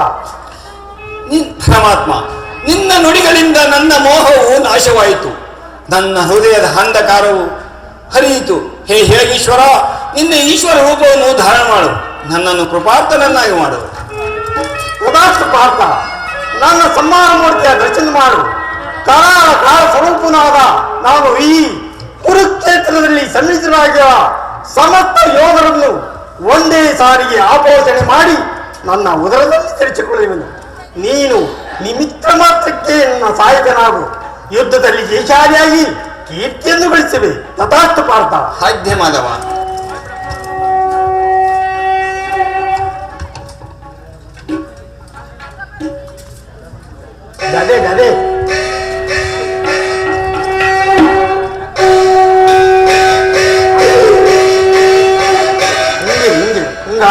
ಪರಮಾತ್ಮ, ನಿನ್ನ ನುಡಿಗಳಿಂದ ನನ್ನ ಮೋಹವು ನಾಶವಾಯಿತು, ನನ್ನ ಹೃದಯದ ಅಂಧಕಾರವು ಹರಿಯಿತು. ಹೇ ಹೇಗೀಶ್ವರ, ನಿನ್ನ ಈಶ್ವರ ರೂಪವನ್ನು ಧಾರಣ ಮಾಡು, ನನ್ನನ್ನು ಕೃಪಾರ್ಥನನ್ನಾಗಿ ಮಾಡು. ಉದಾಸ್ತ ಪಾರ್ಥ, ನನ್ನ ಸಂಹಾರ ಮೂರ್ತಿಯ ದರ್ಶನ ಮಾಡು. ಕಾಲ ಸ್ವರೂಪನಾದ ನಾನು ಈ ಕುರುಕ್ಷೇತ್ರದಲ್ಲಿ ಸನ್ನಿಹಿತರಾಗಿರುವ ಸಮಸ್ತ ಯೋಧರನ್ನು ಒಂದೇ ಸಾರಿಗೆ ಆಪೋಷಣೆ ಮಾಡಿ ನನ್ನ ಉದರದಲ್ಲಿ ಧರಿಸಿಕೊಳ್ಳುವೆನು. ನೀನು ನಿಮಿತ್ತ ಮಾತ್ರಕ್ಕೆ ನನ್ನ ಸಹಾಯಕನಾಗು. ಯುದ್ಧದಲ್ಲಿ ಜಯಶಾಲಿಯಾಗಿ ಕೀರ್ತಿಯನ್ನು ಗಳಿಸುವೆ. ತಥಾಸ್ತು ಪಾರ್ಥ. ಸಾಧ್ಯ ಮಾಧವ. ಗದೆ ಗದೆ ಹಿಂಗೆ ಹಿಂಗೆ ಹಿಂಗ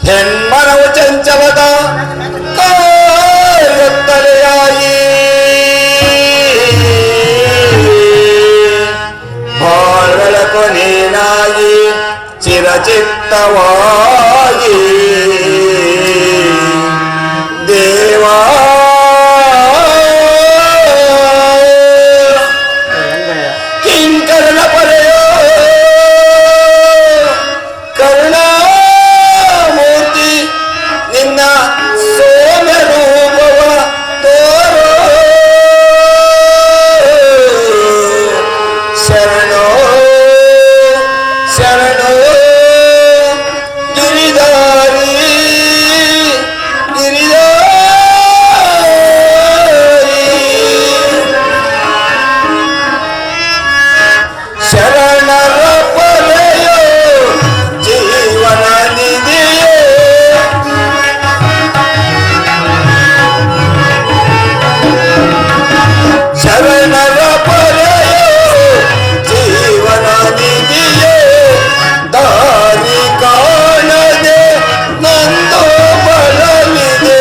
ಹೆಣ್ಮನವು ಚಂಚಲದ ಕಾಯತ್ತಲೆಯಾಯಿ ಬಾಳಳ ಕೊನೆಯಾಗಿ ಚಿರಚಿತ್ತವಾಗಿ ದೇವಾ ಕಿಂಕರಣ ಪರೆಯೋ ಕರುಣಾಮೂರ್ತಿ ನಿನ್ನ ಸೋಮ್ಯ ರೂಪವ ತೋರೋ ಶರಣೋ ಶರಣೋ ಗಿರಿಧಾರಿ ಗಿರಿಧಾರಿ ಶರಣರ ಪರೆಯೋ ಜೀವನ ನಿಧಿಯೇ ಶರಣರ ಪರೆಯೋ ಜೀವನ ನಿಧಿಯೇ ದಾರಿ ಕಾಣದೆ ನಂದು ಬಳಲಿದೆ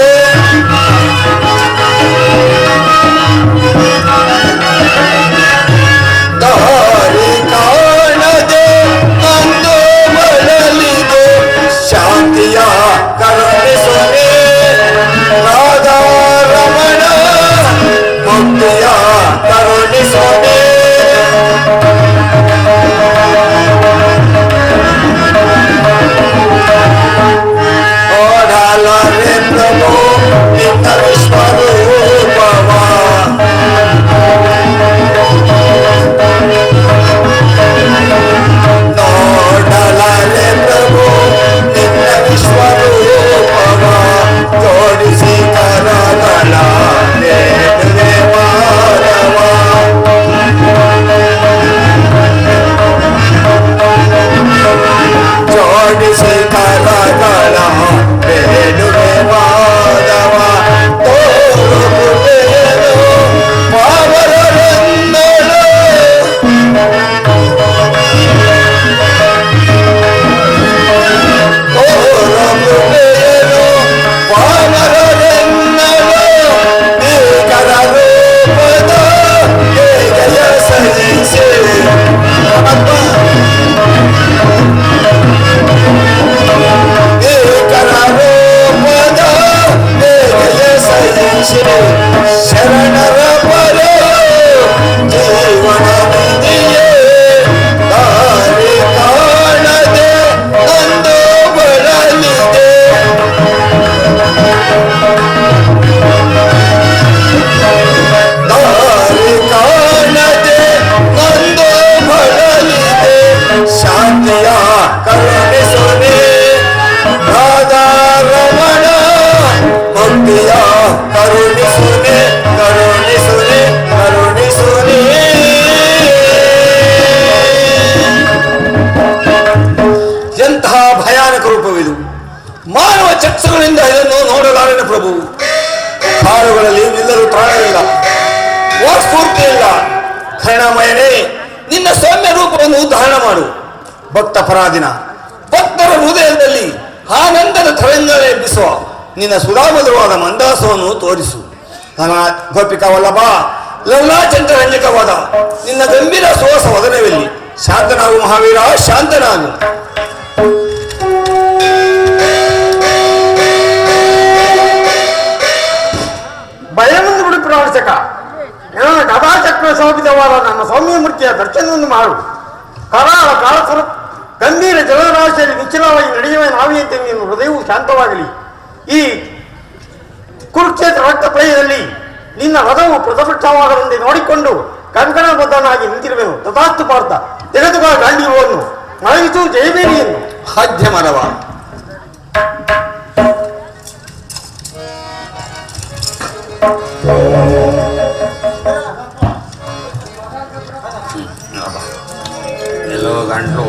ದಾರಿ ಕಾಣದೆ ನಂದು ಬಳಲಿದೆ ಶಾಂತಿಯ ಕರುಣಿಸುವೆ ರಾಧಾರಮಣ ಮುಕ್ತಿಯ ಕರುಣಿಸುವೆ ಓಡಾಲರೆ ಪ್ರಭು ನಿನ್ನ ವಿಶ್ವರೂಪವ ನೋಡಲಾರೆ ಪ್ರಭು ನಿನ್ನ ವಿಶ್ವರೂಪವ ಜೋಡಿಸಿ ಕರಗಳ ಬೇಡುವೆ ಮಾನವ ಜೋಡಿಸಿ ಕರಗಳ ಬೇಡುವೆ ಮಾನವ ತೋರುತ್ತೇನು ಪಾವರರೆಂದಳು ತೋರುತ್ತೇನು ಪಾವರರೆಂದಳು ಭೀಕರ ರೂಪದ ಹೇಗೆಯ ಸಹಿಸಿ ಏಕರ ರೂಪದ ಹೇಗೆಯ ಸಹಿಸಿ ಶರಣರ ಪರೆಯೋ ಜೀವನ ನಿಧಿಯೇ ದಾರಿ ಕಾಣದೆ ನಂದು ಬಳಲಿದೆ ದಾರಿ ಕಾಣದೆ ನಂದು ಬಳಲಿದೆ ಶಾಂತಿಯ ಕರುಣಿಸುವೆ ರಾಧಾರಮಣ ಮುಕ್ತಿಯ ಕರುಣಿಸುವೆ ಕರುಣಿಸುವೆ ಕರುಣಿಸುವೆ ಎಂತಹ ಭಯಾನಕ ರೂಪವಿದು. ಮಾನವ ಚಕ್ಷುಗಳಿಂದ ಇದನ್ನು ನೋಡಲಾರನ ಪ್ರಭು. ಕಾಡುಗಳಲ್ಲಿ ನಿಲ್ಲಲು ಪ್ರಾಣವಿಲ್ಲ, ವಾಕ್ಸ್ಫೂರ್ತಿ ಇಲ್ಲ. ಕರುಣಾಮಯನೇ, ನಿನ್ನ ಸೌಮ್ಯ ರೂಪವನ್ನು ಧಾರಣ ಮಾಡು. ಭಕ್ತ ಪರಾಧಿನ ಭಕ್ತರ ಹೃದಯದಲ್ಲಿ ಆನಂದದ ತರಂಗಗಳೇ ಎಬ್ಬಿಸುವ ನಿನ್ನ ಸುಧಾಮಧುರವಾದ ಮಂದಾಸವನ್ನು ತೋರಿಸು. ನನ್ನ ಗೋಪಿಕಾ ವಲ್ಲಭ ಲವಲಾಚಂದ್ರ ರಂಜಕವಾದ ನಿನ್ನ ಗಂಭೀರ ಸುವಾಸ ವದನವೆಲ್ಲಿ. ಶಾಂತನಾಗು ಮಹಾವೀರ, ಶಾಂತನಾಗು. ಭಯವನ್ನು ಬಿಡು ಪ್ರವಾಸಕ. ನನ್ನ ಕಥಾಚಕ್ರ ಶೋಭಿತವಾದ ನನ್ನ ಸೌಮ್ಯ ಮೂರ್ತಿಯ ದರ್ಶನವನ್ನು ಮಾಡು. ಕರಾಳ ಕಾಳಸ್ವರ ಗಂಭೀರ ಜಲರಾಶಿಯಲ್ಲಿ ನಿಶ್ಚಲವಾಗಿ ನಡೆಯುವ ನಾವಿಯಂತೆ ನೀನು ಹೃದಯವು ಶಾಂತವಾಗಲಿ. ಈ ಕುರುಕ್ಷೇತ್ರ ರಕ್ತ ಪ್ರಯದಲ್ಲಿ ನಿನ್ನ ರಥವು ಪ್ರಥಪಕ್ಷವಾಗದಂತೆ ನೋಡಿಕೊಂಡು ಕಂಕಣಬದ್ಧನಾಗಿ ನಿಂತಿರುವೆನು. ತಥಾಸ್ತು ಪಾರ್ಥ, ತೆಗೆದುಕೋ ಗಾಂಡೀವವನ್ನು, ಮಲಗಿಸು ಜಯಬೇರಿಯನ್ನು. ಸಾಧ್ಯ ಮರವ. ಎಲ್ಲೋ ಗಂಟಲು